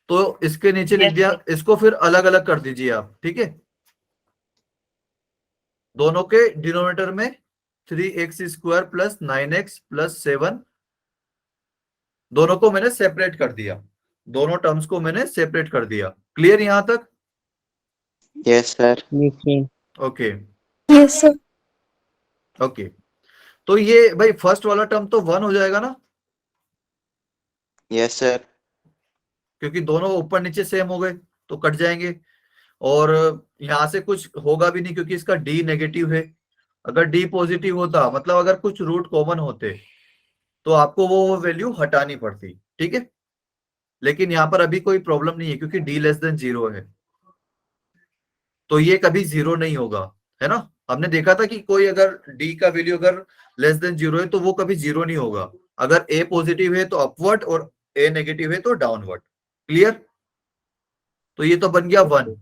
तो इसके नीचे लिख यस दिया, सर। इसको फिर अलग अलग कर दीजिए आप, ठीक है। दोनों के डिनोमिनेटर में 3x² प्लस 9x प्लस 7, दोनों को मैंने सेपरेट कर दिया, दोनों टर्म्स को मैंने सेपरेट कर दिया। क्लियर यहां तक? Yes sir. Yes sir. Okay yes sir. Okay, तो ये भाई फर्स्ट वाला टर्म तो 1 हो जाएगा ना, यस सर। क्योंकि दोनों ऊपर नीचे सेम हो गए तो कट जाएंगे। और यहां से कुछ होगा भी नहीं क्योंकि इसका डी नेगेटिव है। अगर डी पॉजिटिव होता, मतलब अगर कुछ रूट कॉमन होते, तो आपको वो वैल्यू हटानी पड़ती, ठीक है। लेकिन यहाँ पर अभी कोई प्रॉब्लम नहीं है क्योंकि डी लेस देन 0 है, तो ये कभी जीरो नहीं होगा, है ना। हमने देखा था कि कोई अगर डी का वैल्यू अगर लेस देन जीरो है तो वो कभी जीरो नहीं होगा। अगर ए पॉजिटिव है तो अपवर्ड और ए नेगेटिव है तो डाउनवर्ड। क्लियर। तो ये तो बन गया 1।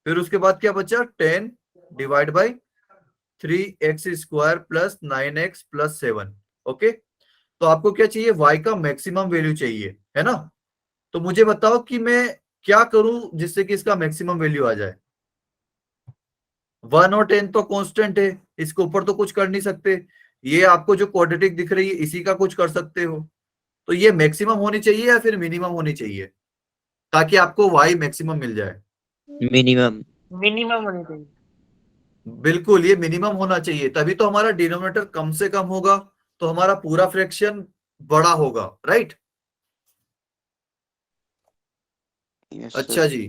फिर उसके बाद क्या बचा, 10 divide by 3x² plus 9x plus 7। Okay, तो आपको क्या चाहिए, y का मैक्सिमम वैल्यू चाहिए, है ना। तो मुझे बताओ कि मैं क्या करूं जिससे कि इसका मैक्सिमम वैल्यू आ जाए। 1 और 10 तो कांस्टेंट है, इसके ऊपर तो कुछ कर नहीं सकते। ये आपको जो क्वाड्रेटिक दिख रही है इसी का कुछ कर सकते हो। तो ये मैक्सिमम होनी चाहिए या फिर मिनिमम होनी चाहिए, ताकि आपको y मैक्सिमम मिल जाए। मिनिमम। मिनिमम होनी चाहिए। बिल्कुल, ये मिनिमम होना चाहिए, तभी तो हमारा डिनोमिनेटर कम से कम होगा, तो हमारा पूरा फ्रैक्शन बड़ा होगा, राइट। Yes, अच्छा sir. जी,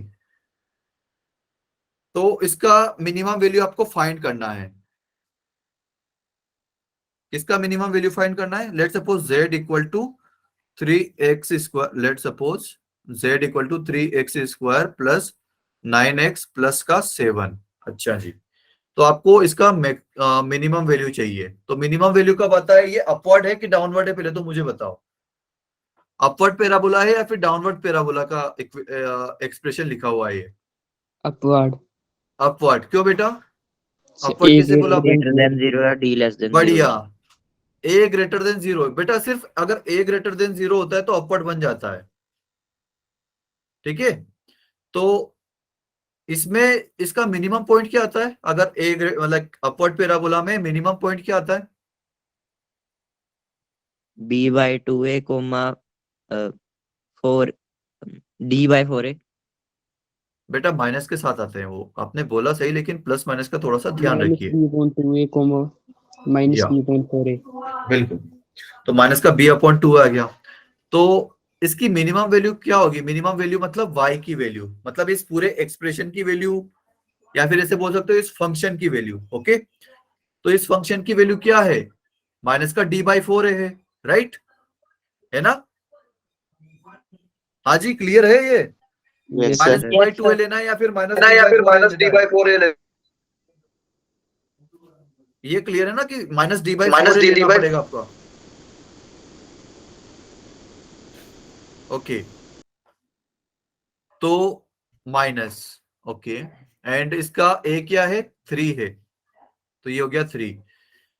तो इसका मिनिमम वैल्यू आपको फाइंड करना है। इसका मिनिमम वैल्यू फाइंड करना है। Let suppose z equal to 3x², let suppose z equal to 3x² plus 9x plus का 7। अच्छा जी, तो आपको इसका मिनिमम वैल्यू चाहिए। तो मिनिमम वैल्यू का पता है, ये अपवर्ड है कि डाउनवर्ड है, पहले तो मुझे बताओ। अपवर्ड पैराबोला है या फिर डाउनवर्ड पैराबोला का एक्सप्रेशन लिखा हुआ है ये। अपवर्ड। अपवर्ड क्यों बेटा, So अपवर्ड A किसे बोला। greater than zero या D less than zero। बढ़िया, ए ग्रेटर देन जीरो। बेटा सिर्फ अगर ए ग्रेटर देन जीरो होता है तो अपवर्ड बन जाता है, ठीक है। तो इसमें इसका मिनिमम पॉइंट क्या आता है, अगर ए मतलब अपवर्ड पैराबोला में मिनिमम पॉइंट क्या आता है। B/2A, 4 D/4A। बेटा माइनस के साथ आते हैं वो, आपने बोला सही, लेकिन प्लस माइनस का थोड़ा सा ध्यान माइनस रखिए। B/2A, माइनस या B/4A। बिल्कुल, तो माइनस का b/2 आ गया। तो इसकी मिनिमम वैल्यू क्या होगी, मिनिमम वैल्यू मतलब y की वैल्यू, मतलब इस पूरे एक्सप्रेशन की वैल्यू, या फिर ऐसे बोल सकते हो इस फंक्शन की वैल्यू। ओके, तो इस फंक्शन की वैल्यू क्या है, माइनस का d/4 है, राइट, है ना। हाँ जी, क्लियर है ये। Yes, minus sir. d/2 Yes, लेना है या फिर माइनस -d/4 लेना है। ये क्लियर है ना कि माइनस d/4 -d लेना dy पड़ेगा आपका। ओके, तो माइनस, ओके, एंड इसका a क्या है, 3 है, तो ये हो गया 3।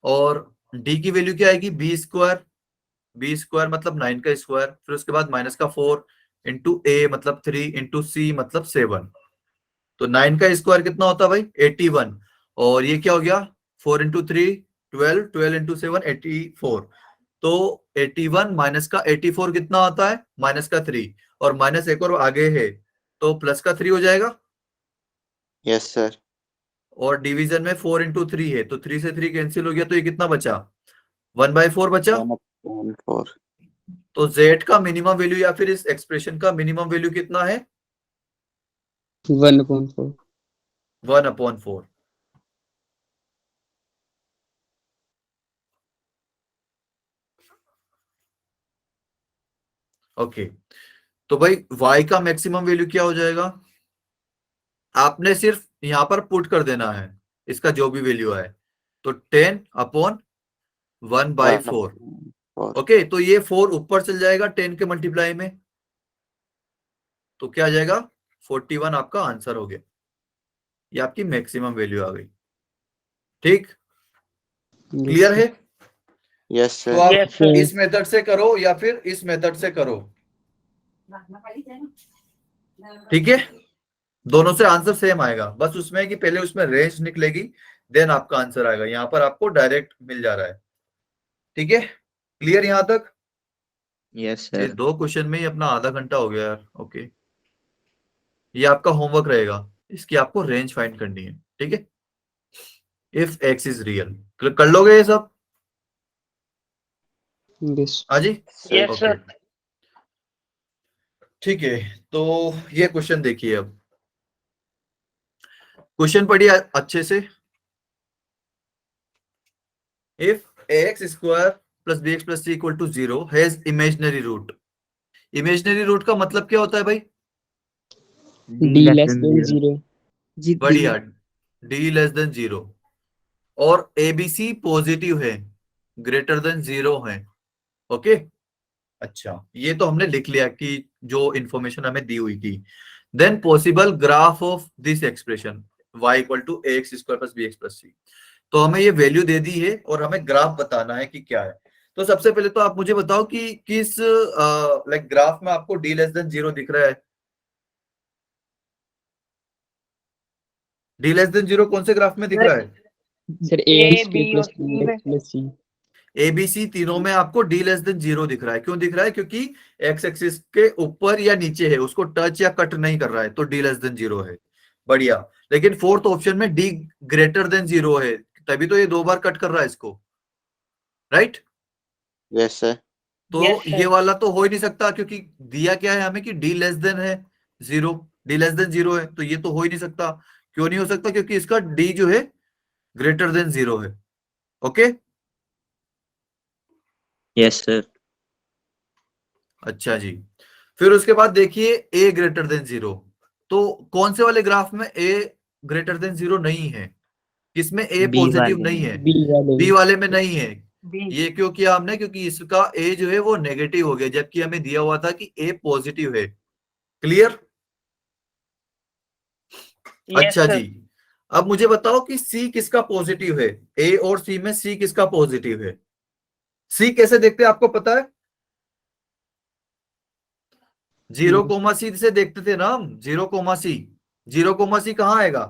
और d की वैल्यू क्या आएगी, b² मतलब 9 का स्क्वायर, फिर उसके बाद माइनस का 4 इंटू a मतलब 3 इंटू c मतलब 7। तो 9 का स्क्वायर कितना होता है भाई, 81। और ये क्या हो गया, 4 इंटू 3 12, 12 इंटू 7 84। तो 81 माइनस का 84 कितना होता है, माइनस का 3, और माइनस एक और आगे है तो प्लस का 3 हो जाएगा। Yes, sir. और डिवीजन में 4 इंटू 3 है, तो 3 से 3 कैंसिल हो गया, तो ये कितना बचा, 1/4 बचा। 1/4. तो z का मिनिमम वैल्यू या फिर इस एक्सप्रेशन का मिनिमम वैल्यू कितना है, 1/4। 1/4। ओके, तो भाई y का मैक्सिमम वैल्यू क्या हो जाएगा, आपने सिर्फ यहां पर पुट कर देना है इसका जो भी वैल्यू है, तो 10/1/4। 1/4. ओके, तो ये 4 ऊपर चल जाएगा 10 के मल्टीप्लाई में, तो क्या आ जाएगा, 41 आपका आंसर हो गया। ये आपकी मैक्सिमम वैल्यू आ गई, ठीक, क्लियर है। Yes, तो sir. आप Yes, sir. इस मेथड से करो या फिर इस मेथड से करो, ठीक है। दोनों से आंसर सेम आएगा, बस उसमें कि पहले उसमें रेंज निकलेगी, देन आपका आंसर आएगा। यहां पर आपको डायरेक्ट मिल जा रहा है, ठीक है, क्लियर यहां तक। यस ये सर। 2 क्वेश्चन में ही अपना आधा घंटा हो गया यार। ओके, ये आपका होमवर्क रहेगा, इसकी आपको रेंज फाइंड करनी है, ठीक है। इफ एक्स इज रियल, कर लोगे ये सब, यस। हाँ जी। Yes, okay, sir. ठीक है, तो ये क्वेश्चन देखिए। अब क्वेश्चन पढ़िए अच्छे से। If ax² plus bx plus c equal to 0 has imaginary root. Imaginary root का मतलब क्या होता है भाई, D less than 0। जी बढ़िया, डी लेस देन 0 और एबीसी पॉजिटिव है, ग्रेटर देन 0 है। ओके, अच्छा ये तो हमने लिख लिया कि जो इंफॉर्मेशन हमें दी हुई थी। Then possible graph of this expression y equal to a x square plus B x plus c. तो हमें ये वैल्यू दे दी है और हमें ग्राफ बताना है कि क्या है। तो सबसे पहले तो आप मुझे बताओ कि किस लाइक ग्राफ में आपको डी लेस देन 0 दिख रहा है। डी लेस देन 0 कौन से ग्राफ में दिख रहा है? Sir A, A B square plus और C में। प्लस सी। एबीसी तीनों में आपको डी लेस देन 0 दिख रहा है। क्यों दिख रहा है? क्योंकि एक्स एक्सिस के ऊपर या नीचे है, उसको टच या कट नहीं कर रहा है, तो डी लेस देन 0 है। बढ़िया। लेकिन फोर्थ ऑप्शन में डी ग्रेटर देन 0 है, तभी तो ये 2 बार कट कर रहा है इसको, राइट? Yes sir. तो Yes, sir. ये वाला तो हो ही नहीं सकता, क्योंकि दिया क्या है हमें कि डी लेस देन है 0, डी लेस देन 0 है, तो ये तो हो ही नहीं सकता। क्यों नहीं हो सकता? क्योंकि इसका डी जो है ग्रेटर देन 0 है। Okay, yes sir. अच्छा जी। फिर उसके बाद देखिए ए ग्रेटर देन 0। तो कौन से वाले ग्राफ में ए ग्रेटर देन 0 नहीं है? किसमें ए बी पॉजिटिव वाले नहीं है? बी वाले बी वाले में नहीं है। B. ये क्यों किया हमने? क्योंकि इसका ए जो है वो नेगेटिव हो गया, जबकि हमें दिया हुआ था कि ए पॉजिटिव है। क्लियर? Yes, अच्छा sir. जी। अब मुझे बताओ कि सी किसका पॉजिटिव है? ए और सी में सी किसका पॉजिटिव है? सी कैसे देखते हैं आपको पता है? 0, से देखते थे ना हम, 0, 0, कहाँ आएगा?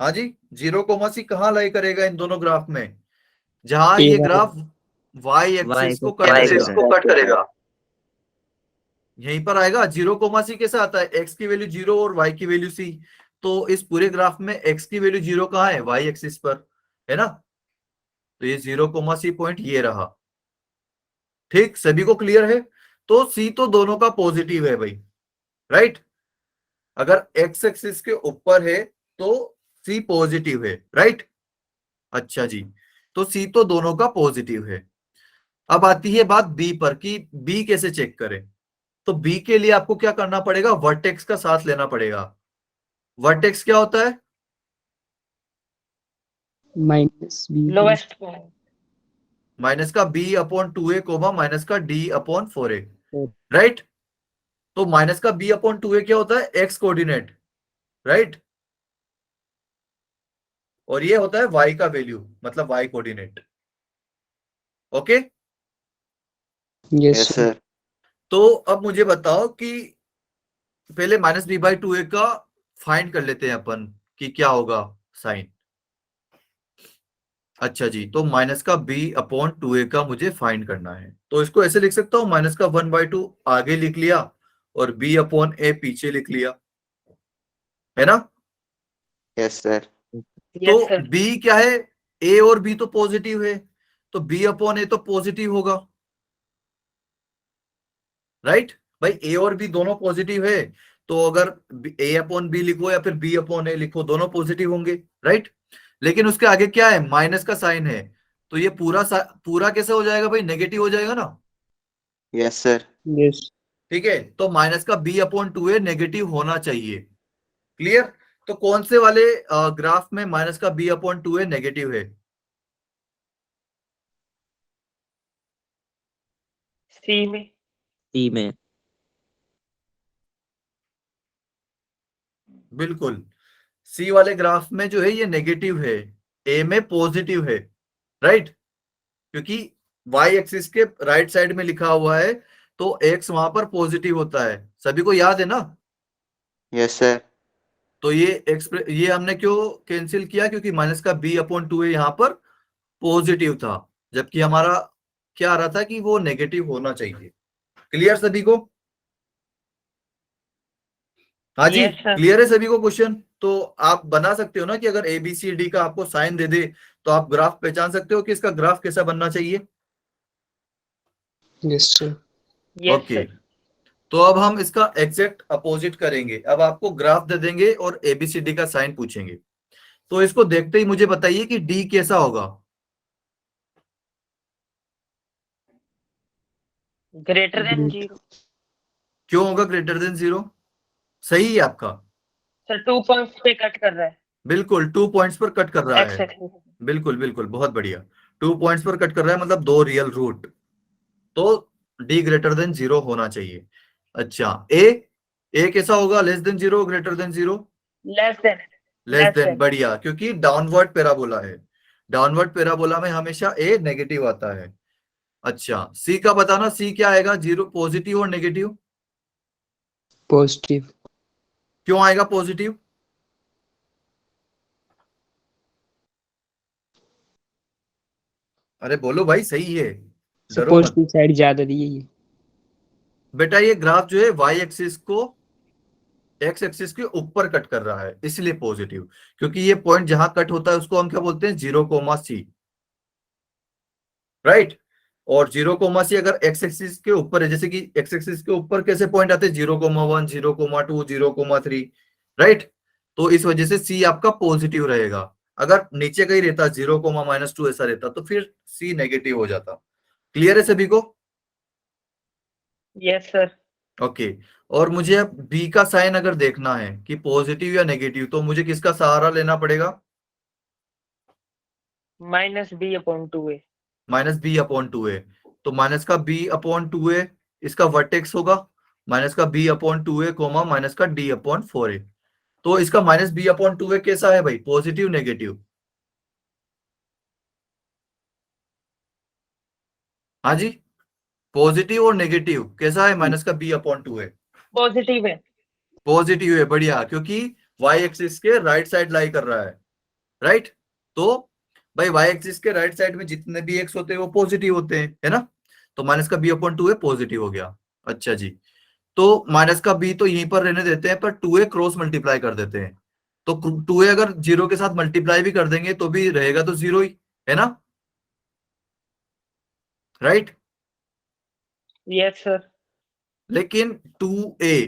हाँ जी, 0, कहाँ लाई करेगा इन दोनों ग्राफ में? जहां ए ये वाले ग्राफ वाई वाई एक्सिस को को कट कट करेगा, करेगा। कट करेगा, यहीं पर आएगा। 0, कैसा आता है? एक्स की वैल्यू 0 और वाई की वैल्यू सी। तो इस पूरे ग्राफ में एक्स की वैल्यू 0 कहाँ है? वाई एक्सिस पर, है ना? तो ये 0, पॉइंट ये रहा। ठीक, सभी को क्लियर है? तो सी तो दोनों का पॉजिटिव है भाई, राइट? अगर एक्स एक्सिस के ऊपर है तो सी पॉजिटिव है, राइट? अच्छा जी, तो सी तो दोनों का पॉजिटिव है। अब आती है बात बी पर कि बी कैसे चेक करें। तो बी के लिए आपको क्या करना पड़ेगा? वर्टेक्स का साथ लेना पड़ेगा। वर्टेक्स क्या होता है? Minus b Lowest point. Minus का b upon 2a comma minus का d upon 4a, four. Right? तो माइनस का बी अपॉन 2a क्या होता है? X coordinate, right? और ये होता है वाई का वैल्यू, मतलब y coordinate. Okay, yes yes sir. Sir. तो अब मुझे बताओ कि पहले माइनस बी बाई 2a का फाइंड कर लेते हैं अपन कि क्या होगा साइन। अच्छा जी, तो माइनस का बी अपॉन 2a का मुझे फाइंड करना है। तो इसको ऐसे लिख सकता हूं, माइनस का 1/2 आगे लिख लिया और b अपॉन a पीछे लिख लिया, है ना? Yes sir. तो Yes, sir. b क्या है? a और b तो पॉजिटिव है, तो b अपॉन a तो पॉजिटिव होगा, राइट? भाई a और b दोनों पॉजिटिव है, तो अगर a अपॉन b लिखो या फिर b अपॉन a लिखो, दोनों पॉजिटिव होंगे, राइट? लेकिन उसके आगे क्या है? माइनस का साइन है, तो ये पूरा कैसे हो जाएगा भाई? नेगेटिव हो जाएगा ना। Yes sir. यस। ठीक है, तो माइनस का b अपॉन 2a नेगेटिव होना चाहिए। क्लियर? तो कौन से वाले ग्राफ में माइनस का b अपॉन 2a नेगेटिव है? C में। सी में। बिल्कुल, सी वाले ग्राफ में जो है ये नेगेटिव है, ए में पॉजिटिव है, राइट? क्योंकि वाई एक्सिस के राइट साइड में लिखा हुआ है, तो एक्स वहां पर पॉजिटिव होता है, सभी को याद है ना? Yes sir. तो ये हमने क्यों कैंसिल किया? क्योंकि माइनस का बी अपॉन 2a यहाँ पर पॉजिटिव था, जबकि हमारा क्या आ रहा था कि वो नेगेटिव होना चाहिए। क्लियर सभी को? हाँ जी, Yes, sir. क्लियर है सभी को क्वेश्चन? तो आप बना सकते हो ना कि अगर ए बी सी डी का आपको साइन दे दे तो आप ग्राफ पहचान सकते हो कि इसका ग्राफ कैसा बनना चाहिए। Yes sir. Yes, okay, sir. तो अब हम इसका एग्जैक्ट अपोजिट करेंगे। अब आपको ग्राफ दे देंगे और एबीसीडी का साइन पूछेंगे, तो इसको देखते ही मुझे बताइए कि डी कैसा होगा? Greater than 0. क्यों होगा ग्रेटर देन 0? सही है आपका, सर 2 पॉइंट्स पे कट कर रहा है बिल्कुल 2 पॉइंट्स पर कट कर रहा एक्स है, एक्सिस। बिल्कुल बिल्कुल, बहुत बढ़िया। 2 पॉइंट्स पर कट कर रहा है मतलब 2 रियल रूट, तो डी ग्रेटर देन 0 होना चाहिए। अच्छा, ए कैसा होगा, less than 0 greater than 0? Less than. Less than, बढ़िया, क्योंकि डाउनवर्ड पैराबोला है, डाउनवर्ड पैराबोला में हमेशा ए नेगेटिव आता है। अच्छा, सी का बताना, सी क्या आएगा, 0 पॉजिटिव और नेगेटिव? पॉजिटिव। क्यों आएगा पॉजिटिव? अरे बोलो भाई, सही है, सर डरो मत पॉजिटिव साइड ज्यादा दी है ये। बेटा। ये ग्राफ जो है वाई एक्सिस को एक्स एक्सिस के ऊपर कट कर रहा है, इसलिए पॉजिटिव, क्योंकि ये पॉइंट जहां कट होता है उसको हम क्या बोलते हैं, 0,c, राइट। और 0,c अगर एक्स एक्सिस के ऊपर है, जैसे कि एक्स एक्सिस के ऊपर कैसे पॉइंट आते हैं, 0,1, 0,2, 0,3, राइट। तो इस वजह से सी आपका पॉजिटिव रहेगा। अगर नीचे का ही रहता 0,-2 ऐसा रहता तो फिर सी नेगेटिव हो जाता। क्लियर है सभी को? Yes sir. ओके। और मुझे अब बी का साइन अगर देखना है कि पॉजिटिव या नेगेटिव, तो मुझे किसका सहारा लेना पड़ेगा? -b/2a। -b/2a। तो माइनस का b/2a इसका वर्टेक्स होगा, माइनस का b/2a कोमा माइनस का d/4a। तो इसका -b/2a कैसा है भाई, पॉजिटिव नेगेटिव? हाँ जी, पॉजिटिव और नेगेटिव कैसा है माइनस का b/2a? पॉजिटिव है। पॉजिटिव है, बढ़िया, क्योंकि वाई एक्सिस के राइट साइड लाई कर रहा है, राइट। तो भाई वाई एक्सिस के राइट साइड में जितने भी एक्स होते हैं वो पॉजिटिव होते हैं, है ना। तो माइनस का b/2a पॉजिटिव हो गया। अच्छा जी, तो माइनस का b तो यहीं पर रहने देते हैं, पर 2a क्रॉस मल्टीप्लाई कर देते हैं। तो 2a अगर 0 के साथ मल्टीप्लाई भी कर देंगे तो भी रहेगा तो 0 ही, है ना, राइट। Yes sir. लेकिन 2a,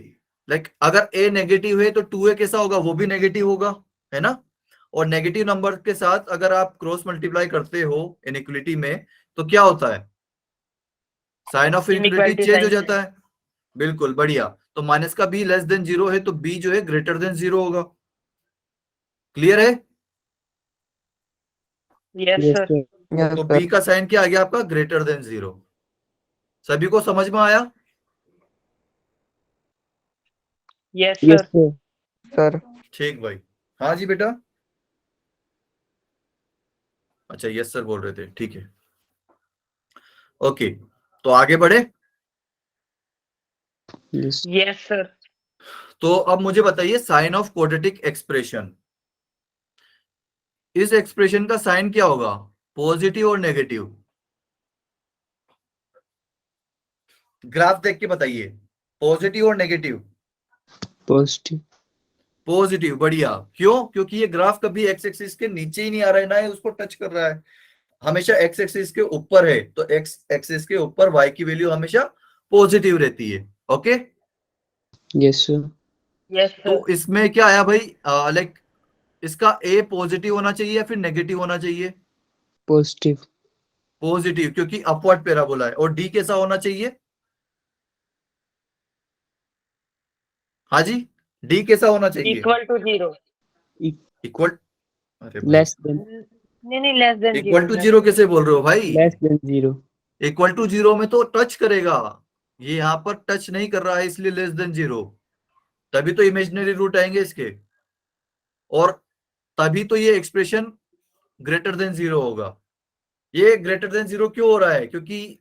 लाइक अगर a नेगेटिव है तो 2a कैसा होगा, वो भी नेगेटिव होगा, है ना। और नेगेटिव नंबर के साथ अगर आप क्रॉस मल्टीप्लाई करते हो इनइक्वलिटी में, तो क्या होता है, sign of inequality inequality change हो साइन। जाता है। बिल्कुल बढ़िया। तो माइनस का b लेस देन 0 है तो b जो है ग्रेटर देन 0 होगा। क्लियर है? Yes yes sir. Sir. Yes तो b सर। का साइन क्या आ गया आपका, ग्रेटर देन 0। सभी को समझ में आया? Yes yes sir. Sir. Sir. ठीक भाई। हाँ जी बेटा, अच्छा यस सर बोल रहे थे, ठीक है। ओके, तो आगे बढ़े। यस। Yes sir. तो अब मुझे बताइए साइन ऑफ क्वाड्रेटिक एक्सप्रेशन, इस एक्सप्रेशन का साइन क्या होगा, पॉजिटिव और नेगेटिव? ग्राफ देख के बताइए, पॉजिटिव और नेगेटिव? पॉजिटिव। पॉजिटिव, बढ़िया। क्यों? क्योंकि ये ग्राफ कभी एक्स एक्सिस के नीचे ही नहीं आ रहा है, ना ही उसको टच कर रहा है, हमेशा एक्स एक्सिस के ऊपर है। तो एक्स एक्सिस के ऊपर वाई की वैल्यू हमेशा पॉजिटिव रहती है। Okay, yes sir. Yes sir. तो इसमें क्या आया भाई, लाइक इसका ए पॉजिटिव होना चाहिए या फिर नेगेटिव होना चाहिए? पॉजिटिव। पॉजिटिव, क्योंकि अपवर्ड पैराबोला है। और डी कैसा होना चाहिए? हाँ जी, डी कैसा होना चाहिए? =0। इक्वल, अरे भाई, लेस देन। नहीं less than equal 0। To zero कैसे बोल रहे हो भाई? Less than 0। इक्वल टू 0 में तो टच करेगा, ये यहां पर टच नहीं कर रहा है, इसलिए लेस देन 0। तभी तो इमेजिनरी रूट आएंगे इसके, और तभी तो ये एक्सप्रेशन ग्रेटर देन 0 होगा। ये ग्रेटर देन 0 क्यों हो रहा है, क्योंकि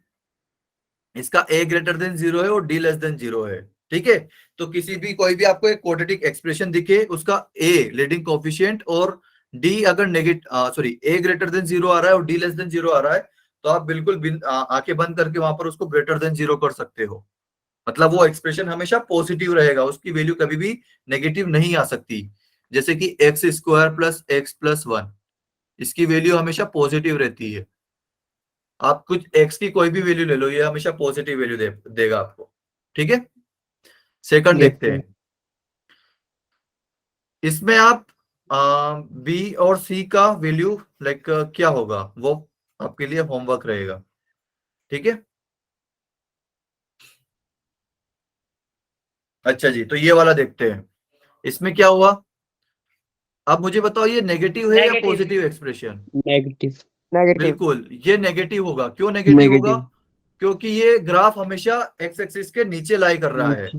इसका a ग्रेटर देन 0 है और d लेस देन 0 है। ठीक है, तो किसी भी कोई भी आपको एक क्वाड्रेटिक एक्सप्रेशन दिखे, उसका a लीडिंग कोफिशिएंट और d अगर सॉरी a ग्रेटर देन 0 आ रहा है और d लेस देन 0 आ रहा है, तो आप बिल्कुल आंखें बंद करके वहां पर उसको ग्रेटर देन 0 कर सकते हो। मतलब वो एक्सप्रेशन हमेशा पॉजिटिव रहेगा, उसकी वैल्यू कभी भी नेगेटिव नहीं आ सकती। जैसे कि x² प्लस x प्लस 1, इसकी वैल्यू हमेशा पॉजिटिव रहती है। आप कुछ x की कोई भी वैल्यू ले लो, ये हमेशा पॉजिटिव वैल्यू देगा आपको। ठीक है, सेकंड यस देखते सर। हैं। इसमें आप बी और सी का वैल्यू लाइक क्या होगा, वो आपके लिए होमवर्क रहेगा। ठीक है, अच्छा जी, तो ये वाला देखते हैं, इसमें क्या हुआ। अब मुझे बताओ ये नेगेटिव है या Negative. Positive expression? Negative. Negative. बिल्कुल ये नेगेटिव होगा। क्यों नेगेटिव होगा? नेगेटिव। क्योंकि ये ग्राफ हमेशा एक्स एक्सिस के नीचे लाई कर रहा है।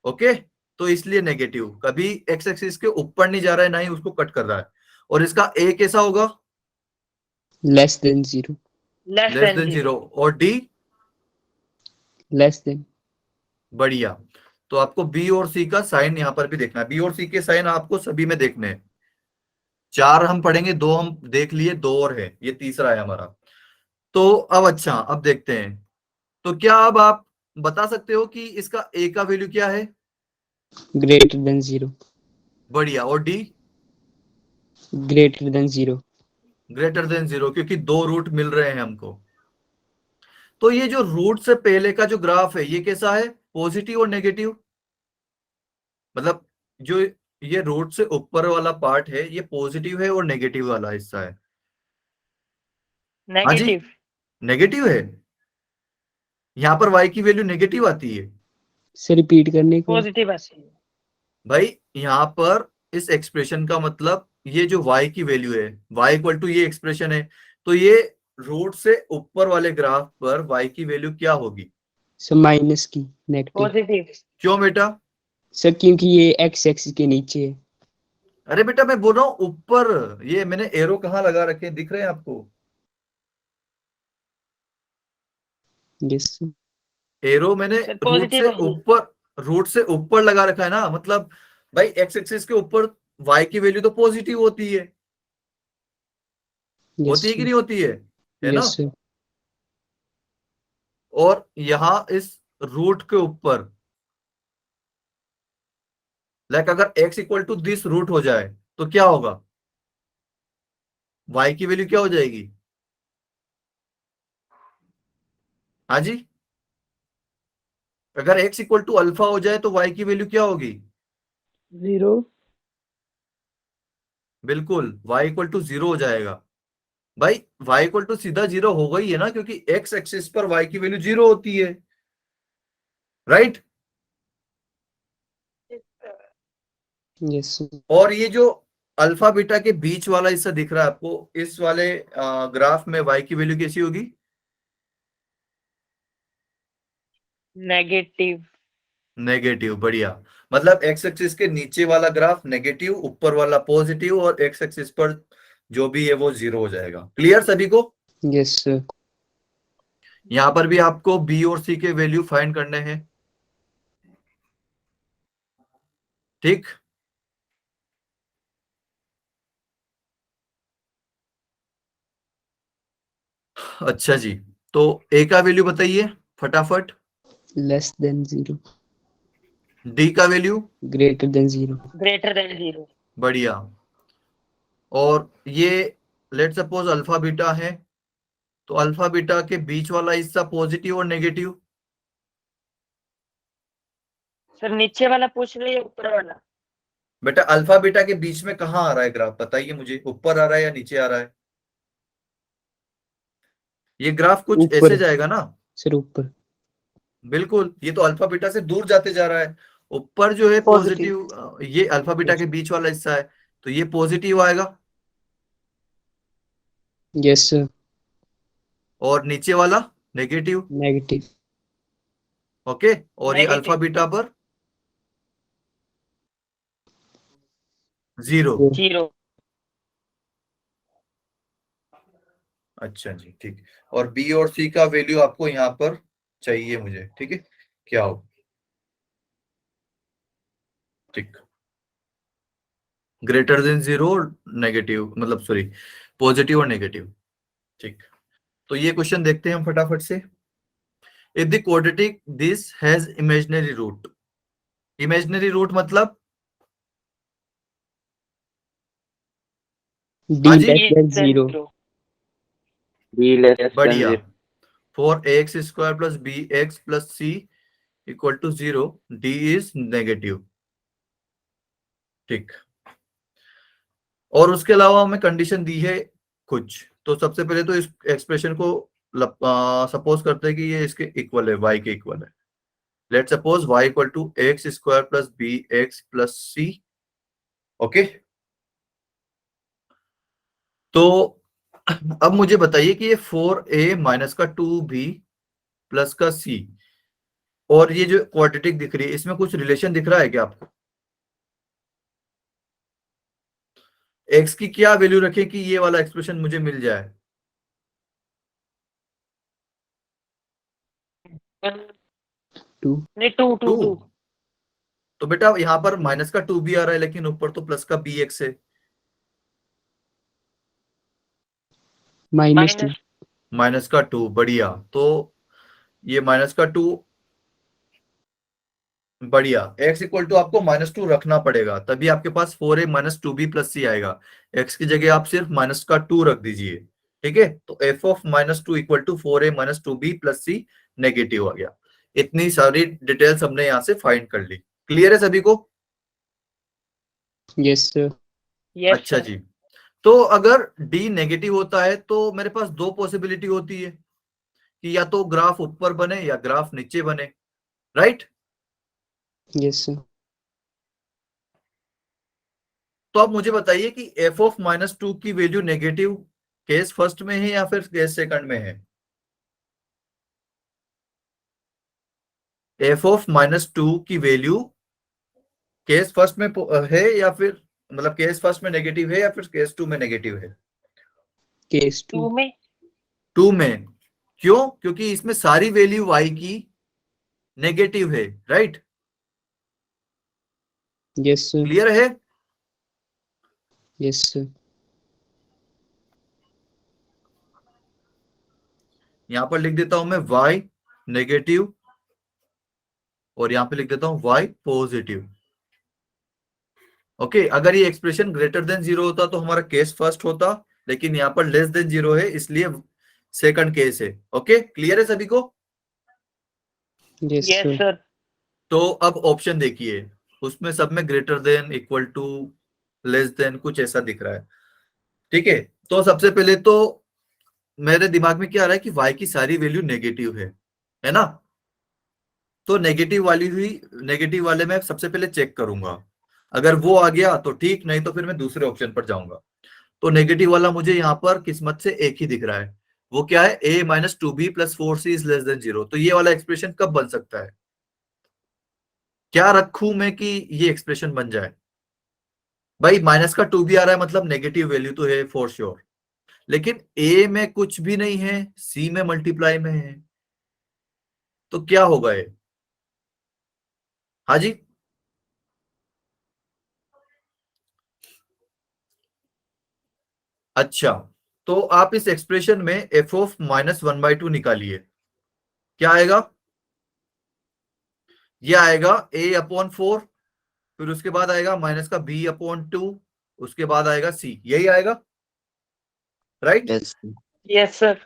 ओके, तो इसलिए नेगेटिव, कभी एक्स एक्सिस के ऊपर नहीं जा रहा है, ना ही उसको कट कर रहा है। और इसका ए कैसा होगा? Less than 0। Less less than than 0। 0. और डी? Less than. बढ़िया। तो आपको बी और सी का साइन यहां पर भी देखना है। बी और सी के साइन आपको सभी में देखने हैं। 4 हम पढ़ेंगे, 2 हम देख लिए, 2 और है, ये तीसरा है हमारा। तो अब अच्छा, अब देखते हैं। तो क्या अब आप बता सकते हो कि इसका ए का वैल्यू क्या है? Greater than 0। बढ़िया। और D? Greater than 0। Greater than 0, क्योंकि 2 रूट मिल रहे हैं हमको। तो ये जो रूट से पहले का जो ग्राफ है ये कैसा है? पॉजिटिव और नेगेटिव? मतलब जो ये रूट से ऊपर वाला पार्ट है ये पॉजिटिव है और नेगेटिव वाला हिस्सा है? हाँ जी, Negative. नेगेटिव है। यहाँ पर y की वैल्यू नेगेटिव आती है। से रिपीट करने को। Positive ऐसे. भाई यहाँ पर इस एक्सप्रेशन का मतलब ये जो y की वैल्यू है, y इक्वल टू ये एक्सप्रेशन है, तो ये रूट से ऊपर वाले ग्राफ पर y की वैल्यू क्या होगी? सर माइनस की, नेगेटिव। Positive. क्यों बेटा? सर क्योंकि ये एक्स एक्सिस के नीचे है। अरे बेटा मैं बोल रहा हूँ ऊपर, ये मैंने एरो कहाँ लगा रखे हैं, दिख रहे हैं आपको? यस। एरो मैंने Sir, रूट positive से होगी. ऊपर, रूट से ऊपर लगा रखा है ना। मतलब भाई एक्स एक्सिस के ऊपर y की वैल्यू तो पॉजिटिव होती है, यस होती है कि नहीं होती है ना? Yes sir. और यहां इस रूट के ऊपर, लाइक अगर x equal to this root हो जाए तो क्या होगा? y की वैल्यू क्या हो जाएगी? हाँ जी, अगर x इक्वल टू अल्फा हो जाए तो y की वैल्यू क्या होगी? 0. बिल्कुल, y इक्वल टू 0 हो जाएगा। भाई y इक्वल टू सीधा 0 होगा ही है ना, क्योंकि x एक्सिस पर y की वैल्यू 0 होती है, राइट? Yes sir. और ये जो अल्फा बीटा के बीच वाला हिस्सा दिख रहा है आपको, इस वाले ग्राफ में y की वैल्यू कैसी होगी? Negative. नेगेटिव। बढ़िया। मतलब एक्स एक्सिस के नीचे वाला ग्राफ नेगेटिव, ऊपर वाला पॉजिटिव, और एक्स एक्सिस पर जो भी है वो 0 हो जाएगा। क्लियर सभी को? Yes sir. यहां पर भी आपको बी और सी के वैल्यू फाइंड करने हैं, ठीक? अच्छा जी, तो ए का वैल्यू बताइए फटाफट। Less than 0। डी का value? Greater than 0। Greater than 0. बढ़िया। और ये लेट सपोज अल्फा बीटा है, तो अल्फा बीटा के बीच वाला हिस्सा पॉजिटिव और नेगेटिव? सर नीचे वाला पूछ रहे हैं ऊपर वाला? बेटा अल्फा बीटा के बीच में कहाँ आ रहा है ग्राफ, बताइए मुझे, ऊपर आ रहा है या नीचे आ रहा है? ये ग्राफ कुछ ऐसे ऊपर जाएगा ना? सर, ऊपर। बिल्कुल, ये तो अल्फा बीटा से दूर जाते जा रहा है। ऊपर जो है Positive. पॉजिटिव, ये अल्फा बीटा के बीच वाला हिस्सा है, तो ये पॉजिटिव आएगा। Yes sir. और नीचे वाला नेगेटिव। नेगेटिव। ओके, और ये अल्फा Negative. बीटा पर 0। 0. अच्छा जी, ठीक। और बी और सी का वैल्यू आपको यहाँ पर चाहिए मुझे, ठीक है? क्या हो? ठीक, ग्रेटर देन 0, नेगेटिव, मतलब सॉरी, पॉजिटिव और नेगेटिव, ठीक। तो ये क्वेश्चन देखते हैं हम फटाफट से। If the quadratic this has imaginary root. Imaginary root मतलब? डी हाँ जी, less than 0। B less than बढ़िया। 0। For x square plus B x plus c equal to 0, d is negative, ठीक। और उसके अलावा हमें कंडीशन दी है कुछ। तो सबसे पहले तो इस एक्सप्रेशन को सपोज करते हैं कि ये इसके इक्वल है, y के इक्वल है, let suppose y equal to X square plus B x plus C. Okay, तो अब मुझे बताइए कि ये 4a माइनस का 2b प्लस का c और ये जो क्वाड्रेटिक दिख रही है इसमें कुछ रिलेशन दिख रहा है क्या आपको? x की क्या वैल्यू रखें कि ये वाला एक्सप्रेशन मुझे मिल जाए? टू। नहीं, टू टू 2। टू तो बेटा यहाँ पर माइनस का 2b आ रहा है लेकिन ऊपर तो प्लस का bx है। Minus two. माइनस माइनस का 2, बढ़िया। तो ये माइनस का 2, बढ़िया। x इक्वल टू आपको -2 रखना पड़ेगा, तभी आपके पास 4a माइनस 2b प्लस सी आएगा। x की जगह आप सिर्फ माइनस का 2 रख दीजिए, ठीक है। तो f of -2 equal to 4a minus 2b plus c negative आ गया। इतनी सारी डिटेल्स हमने यहाँ से फाइंड कर ली। क्लियर है सभी को? Yes sir. यस अच्छा सर। जी। तो अगर d नेगेटिव होता है तो मेरे पास दो पॉसिबिलिटी होती है कि या तो ग्राफ ऊपर बने या ग्राफ नीचे बने, राइट? Yes sir. तो अब मुझे बताइए कि f ऑफ -2 की वैल्यू नेगेटिव केस फर्स्ट में है या फिर केस सेकंड में है? f ऑफ -2 की वैल्यू केस फर्स्ट में है या फिर मतलब केस फर्स्ट में नेगेटिव है या फिर केस 2 में नेगेटिव है? Case two two. में 2 में। क्यों? क्योंकि इसमें सारी वैल्यू y की नेगेटिव है, राइट? Yes sir. क्लियर है? Yes sir. यहां पर लिख देता हूं मैं y नेगेटिव और यहां पे लिख देता हूं y पॉजिटिव। ओके, अगर ये एक्सप्रेशन ग्रेटर देन 0 होता तो हमारा केस फर्स्ट होता, लेकिन यहाँ पर लेस देन 0 है इसलिए सेकंड केस है। ओके, क्लियर है सभी को? Yes yes sir. सर। तो अब ऑप्शन देखिए, उसमें सब में greater than, equal to, less than कुछ ऐसा दिख रहा है, ठीक है। तो सबसे पहले तो मेरे दिमाग में क्या आ रहा है कि y की सारी वैल्यू नेगेटिव है ना? तो नेगेटिव वाले में सबसे पहले चेक करूंगा, अगर वो आ गया तो ठीक, नहीं तो फिर मैं दूसरे ऑप्शन पर जाऊंगा। तो नेगेटिव वाला मुझे यहाँ पर किस्मत से एक ही दिख रहा है, वो क्या है? a minus 2b plus 4c is less than 0। तो ये वाला एक्सप्रेशन कब बन सकता है? क्या रखूं मैं कि ये एक्सप्रेशन बन जाए? भाई माइनस का 2b आ रहा है मतलब नेगेटिव वैल्यू तो है फॉर श्योर, लेकिन a में कुछ भी नहीं है, c में मल्टीप्लाई में है, तो क्या होगा ये? हाँ जी, अच्छा। तो आप इस एक्सप्रेशन में f ऑफ -1/2 निकालिए, क्या आएगा? ये आएगा a अपॉन 4, फिर उसके बाद आएगा माइनस का b अपॉन 2, उसके बाद आएगा c, यही आएगा, राइट? Yes yes sir.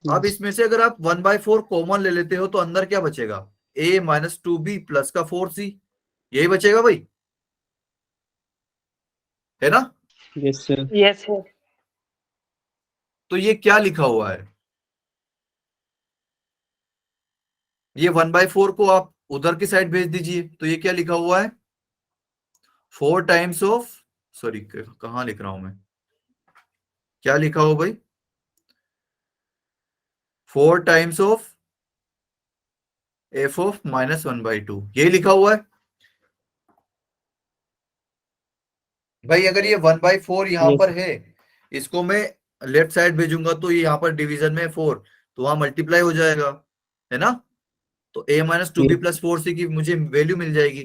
अब इसमें से अगर आप 1/4 कॉमन ले लेते हो तो अंदर क्या बचेगा? a माइनस 2b प्लस का 4c, यही बचेगा भाई, है ना? Yes sir. Yes sir. तो ये क्या लिखा हुआ है? ये 1/4 को आप उधर की साइड भेज दीजिए, तो ये क्या लिखा हुआ है? 4 टाइम्स ऑफ, सॉरी कहां लिख रहा हूं मैं, क्या लिखा हो भाई? 4 टाइम्स ऑफ f ऑफ -1/2, यही लिखा हुआ है भाई। अगर ये 1/4 यहाँ यस। पर है, इसको मैं लेफ्ट साइड भेजूंगा तो ये यहाँ पर डिवीजन में 4, तो वहां मल्टीप्लाई हो जाएगा, है ना? तो a minus 2b plus 4c की मुझे वैल्यू मिल जाएगी।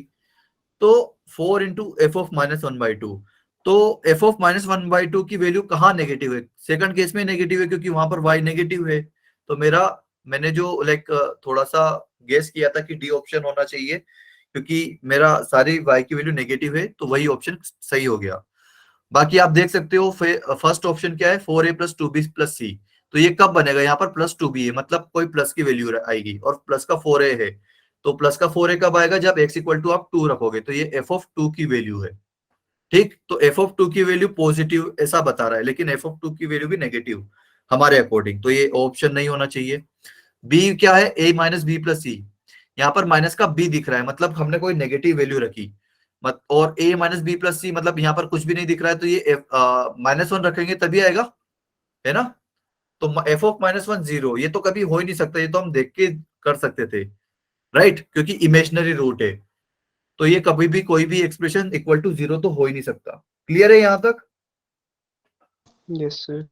तो 4 इंटू एफ ऑफ -1/2, तो f ऑफ -1/2 की वैल्यू कहाँ नेगेटिव है? सेकंड केस में नेगेटिव है क्योंकि वहां पर y नेगेटिव है। तो मैंने जो थोड़ा सा गेस किया था कि डी ऑप्शन होना चाहिए, क्योंकि मेरा सारी y की वैल्यू नेगेटिव है, तो वही ऑप्शन सही हो गया। बाकी आप देख सकते हो फर्स्ट ऑप्शन क्या है? 4a plus 2b plus c। तो ये कब बनेगा? यहाँ पर प्लस 2b है, मतलब कोई प्लस की वैल्यू आएगी, और प्लस का 4a है, तो प्लस का 4a कब आएगा? जब x इक्वल टू आप 2 रखोगे, तो ये f ऑफ 2 की वैल्यू है, ठीक। तो f ऑफ 2 की वैल्यू पॉजिटिव ऐसा बता रहा है, लेकिन f ऑफ 2 की वैल्यू भी नेगेटिव हमारे अकॉर्डिंग, तो ये ऑप्शन नहीं होना चाहिए। b क्या है? a माइनस बी प्लस सी, यहाँ पर माइनस का बी दिख रहा है, मतलब हमने कोई नेगेटिव वैल्यू रखी और a माइनस बी प्लस सी, मतलब यहाँ पर कुछ भी नहीं दिख रहा है, तो ये -1 रखेंगे तभी आएगा, है ना। तो एफ ऑफ -1 0, ये तो कभी हो ही नहीं सकता, ये तो हम देख के कर सकते थे, राइट, क्योंकि इमेजिनरी रूट है, तो ये कभी भी कोई भी एक्सप्रेशन इक्वल टू 0 तो हो ही नहीं सकता। क्लियर है यहां तक? Yes sir.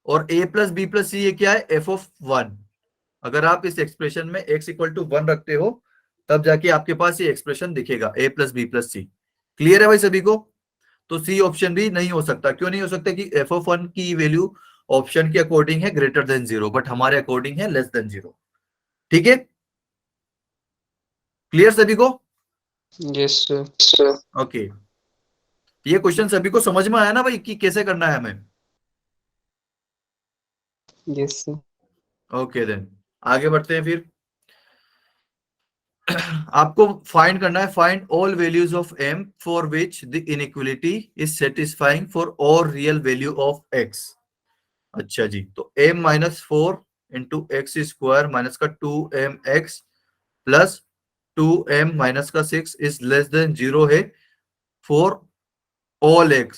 और a प्लस बी प्लस सी ये क्या है, एफ ऑफ 1। अगर आप इस एक्सप्रेशन में x इक्वल टू 1 रखते हो तब जाके आपके पास ये एक्सप्रेशन दिखेगा, a plus B plus C. Clear है भाई सभी को? तो सी ऑप्शन भी नहीं हो सकता। क्यों नहीं हो सकता? कि एफ ऑफ 1 की वैल्यू ऑप्शन के अकॉर्डिंग है ग्रेटर देन 0, बट हमारे अकॉर्डिंग है लेस देन 0। ठीक है, क्लियर सभी को? Yes sir. ओके, ये क्वेश्चन सभी को समझ में आया ना भाई, कि कैसे करना है हमें? Yes sir. ओके देन आगे बढ़ते हैं फिर। आपको फाइंड करना है, find all values of m for which the inequality is satisfying for all real value of x। अच्छा जी, तो m minus 4 into X square minus का 2mx प्लस 2m माइनस का 6 इज लेस देन 0 है for all x,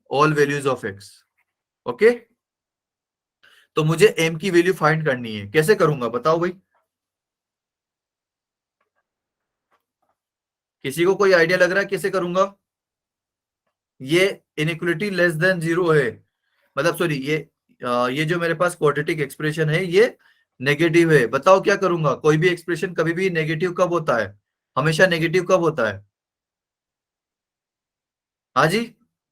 all values of x। Okay, तो मुझे m की वैल्यू फाइंड करनी है, कैसे करूंगा बताओ भाई? किसी को कोई आइडिया लग रहा है कैसे करूंगा? ये इनइक्वालिटी लेस देन 0 है, मतलब सॉरी ये जो मेरे पास क्वाड्रेटिक एक्सप्रेशन है ये नेगेटिव है। बताओ क्या करूंगा? कोई भी एक्सप्रेशन कभी भी नेगेटिव कब होता है? हमेशा नेगेटिव कब होता है? हाँ जी,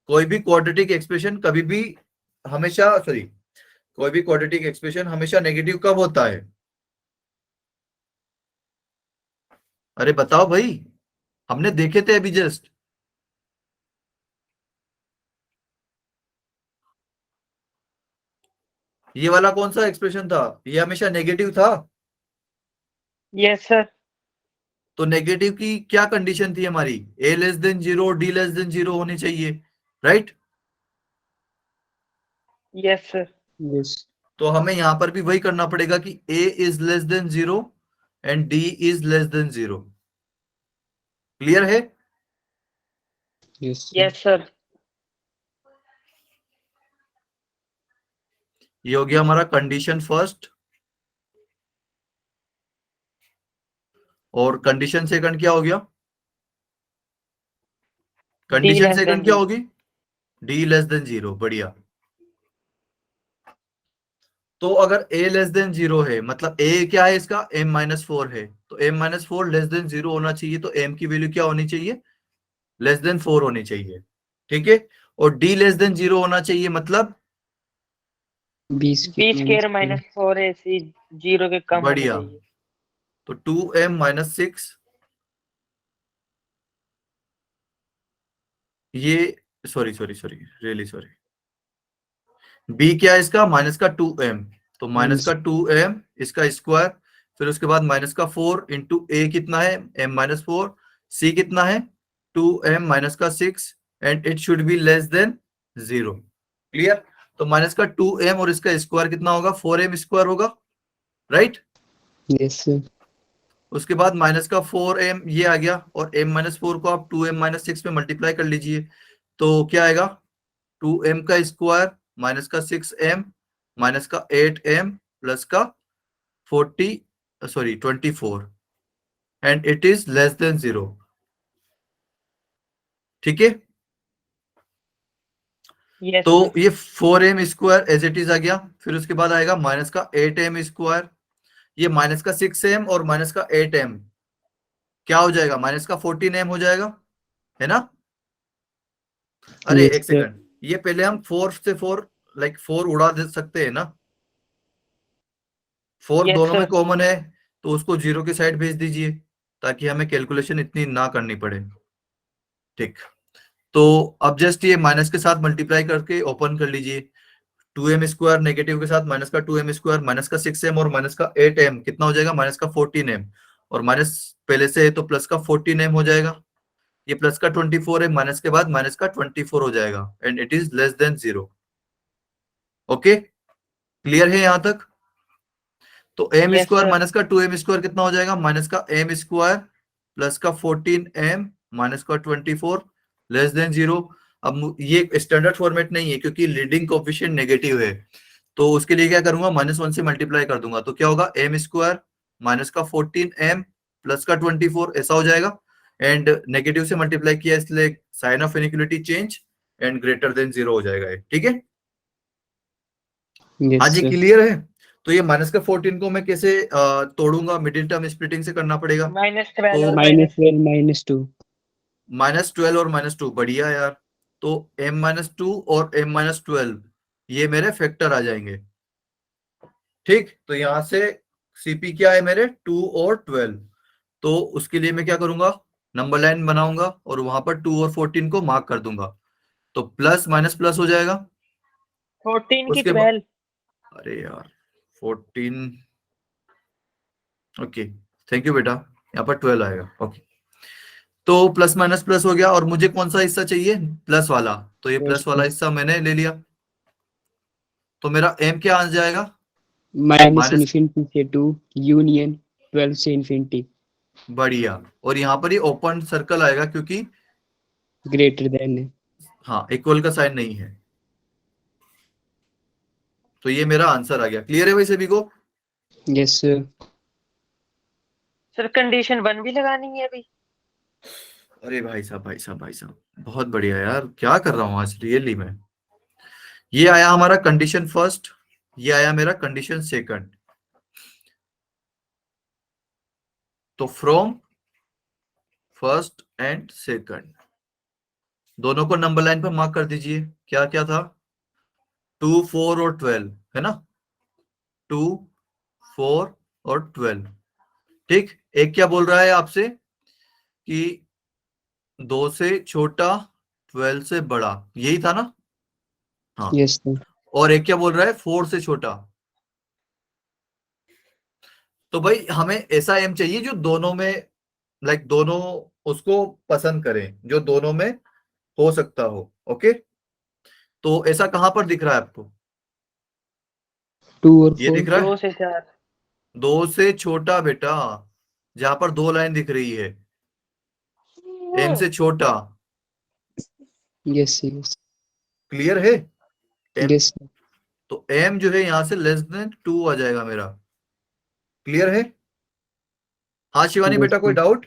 कोई भी क्वाड्रेटिक एक्सप्रेशन कभी भी हमेशा सॉरी कोई भी क्वाड्रेटिक एक्सप्रेशन हमेशा नेगेटिव कब होता है? अरे बताओ भाई, हमने देखे थे अभी जस्ट। ये वाला कौन सा एक्सप्रेशन था? ये हमेशा नेगेटिव था। Yes sir. तो नेगेटिव की क्या कंडीशन थी हमारी? a less than 0 d less than 0 होनी चाहिए, राइट? Yes sir. यस तो हमें यहां पर भी वही करना पड़ेगा कि a is less than 0 and d is less than 0। Clear है? Yes yes sir. ये हो गया हमारा कंडीशन फर्स्ट। और कंडीशन सेकंड क्या हो गया? कंडीशन less सेकंड than क्या 0. होगी? d less than 0। बढ़िया। तो अगर a लेस देन 0 है, मतलब a क्या है इसका? m माइनस 4 है, तो m माइनस 4 लेस देन 0 होना चाहिए, तो m की वैल्यू क्या होनी चाहिए? लेस देन 4 होनी चाहिए। ठीक है, और d लेस देन 0 होना चाहिए, मतलब 20 बी स्क्वायर माइनस 4ac 0 के कम होना बढ़िया। चाहिए। तो 2m माइनस 6, ये sorry sorry sorry really sorry, b क्या है इसका? माइनस का 2m, तो माइनस का 2m इसका स्क्वायर, फिर उसके बाद माइनस का 4 इंटू a कितना है? m माइनस 4, c कितना है? 2m माइनस का 6 and it should be less than 0। Clear? तो माइनस का 2m और इसका स्क्वायर कितना होगा? 4m स्क्वायर होगा, राइट? Yes sir. उसके बाद माइनस का 4m ये आ गया, और m माइनस 4 को आप 2m माइनस 6 में मल्टीप्लाई कर लीजिए, तो क्या आएगा? 2m का स्क्वायर माइनस का 6m माइनस का 8m प्लस का 24 and it is less than 0। ठीक है, यस तो सर। ये 4m square as it is आ गया, फिर उसके बाद आएगा माइनस का 8m स्क्वायर, ये माइनस का 6m और माइनस का 8m क्या हो जाएगा? माइनस का 14m हो जाएगा, है ना? अरे यस एक सर। सेकंड, ये पहले हम 4 से 4 लाइक 4 उड़ा दे सकते हैं ना? 4 यस दोनों में सर। कॉमन है, तो उसको 0 की साइड भेज दीजिए ताकि हमें कैलकुलेशन इतनी ना करनी पड़े। ठीक, तो अब जस्ट ये माइनस के साथ मल्टीप्लाई करके ओपन कर लीजिए। 2m स्क्वायर नेगेटिव के साथ माइनस का 2m स्क्वायर माइनस का 6m और माइनस का 8m कितना हो जाएगा? माइनस का 14m, और माइनस पहले से है तो प्लस का 14m हो जाएगा, ये प्लस का 24 है, माइनस के बाद माइनस का 24 हो जाएगा and it is less than 0। Okay, clear है यहां तक? तो M Yes, square sir. Minus का 2m² कितना हो जाएगा? माइनस का एम स्क्वायर प्लस का 14m माइनस का 24 लेस देन 0। अब ये स्टैंडर्ड फॉर्मेट नहीं है क्योंकि लीडिंग कोएफिशिएंट नेगेटिव है, तो उसके लिए क्या करूंगा? -1 से मल्टीप्लाई कर दूंगा, तो क्या होगा? एम स्क्वायर माइनस का 14m प्लस का 24 ऐसा हो जाएगा। एंड नेगेटिव से मल्टीप्लाई किया इसलिए sign of inequality change and greater than 0 हो जाएगा। ठीक है, yes हाँ जी, sir, क्लियर है। तो ये माइनस का 14 को मैं कैसे तोड़ूंगा? मिडिल टर्म स्प्लिटिंग से करना पड़ेगा। -12 और -12 -2 -12 और -2, बढ़िया यार। तो m-2 और m-12 ये मेरे फैक्टर आ जाएंगे। ठीक, तो यहां से सीपी क्या है मेरे? 2 और 12। तो उसके लिए मैं क्या करूंगा? नंबर लाइन बनाऊंगा और वहां पर 2 और 14 को मार्क कर दूंगा, तो प्लस माइनस प्लस हो जाएगा। 14 की उसके 12। अरे यार 14, ओके थैंक यू बेटा, यहाँ पर 12 आएगा। ओके, तो प्लस माइनस प्लस हो गया और मुझे कौन सा हिस्सा चाहिए? प्लस वाला, तो ये प्लस वाला हिस्सा मैंने ले लिया। तो मेरा m क्या आ जाएगा? -∞ माइनस, से 2 यूनियन 12 से इन्फिनिटी बढ़िया। और यहाँ पर ये ओपन सर्कल आएगा क्योंकि ग्रेटर देन है। हाँ इक्वल का साइन नहीं है। तो ये मेरा आंसर आ गया। क्लियर है भाई सभी को? यस सर, सर कंडीशन 1 भी लगानी है अभी? अरे भाई साहब भाई साहब भाई साहब, बहुत बढ़िया यार, क्या कर रहा हूँ आज रियली में। ये आया हमारा कंडीशन फर्स्ट, ये आया मेरा कंडीशन सेकंड। तो फ्रॉम फर्स्ट एंड सेकंड दोनों को नंबर लाइन पर मार्क कर दीजिए। क्या क्या था? 2, 4 और 12 है ना? 2, 4 और 12। ठीक, एक क्या बोल रहा है आपसे कि 2 से छोटा 12 से बड़ा, यही था ना? हाँ। यस सर, और एक क्या बोल रहा है? 4 से छोटा। तो भाई हमें ऐसा एम चाहिए जो दोनों में, लाइक दोनों उसको पसंद करें, जो दोनों में हो सकता हो। ओके, तो ऐसा कहां पर दिख रहा है आपको? 2 और ये 4 दिख रहा 2 है से 4। 2 से छोटा बेटा, जहां पर 2 लाइन दिख रही है, एम से छोटा। यस यस क्लियर है? एम, यस तो एम जो है यहां से लेस देन 2 आ जाएगा मेरा। क्लियर है? हाँ शिवानी बेटा, कोई डाउट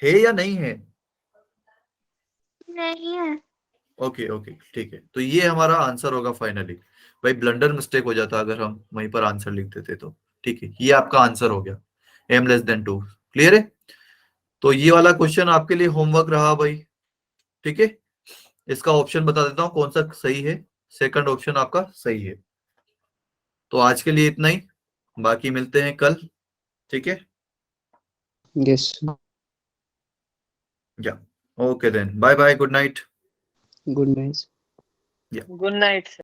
है या नहीं है? नहीं है। ओके ओके ठीक है, तो ये हमारा आंसर होगा फाइनली। भाई ब्लंडर मिस्टेक हो जाता अगर हम वहीं पर आंसर लिख देते तो। ठीक है, ये आपका आंसर हो गया, m <2। क्लियर है? तो ये वाला क्वेश्चन आपके लिए होमवर्क रहा भाई। ठीक है, इसका ऑप्शन बता देता हूं कौन सा सही है। सेकंड ऑप्शन आपका सही है। तो आज के लिए इतना ही, बाकी मिलते हैं कल। ठीक है, यस, या okay then, bye bye, good night. Good night. Good night.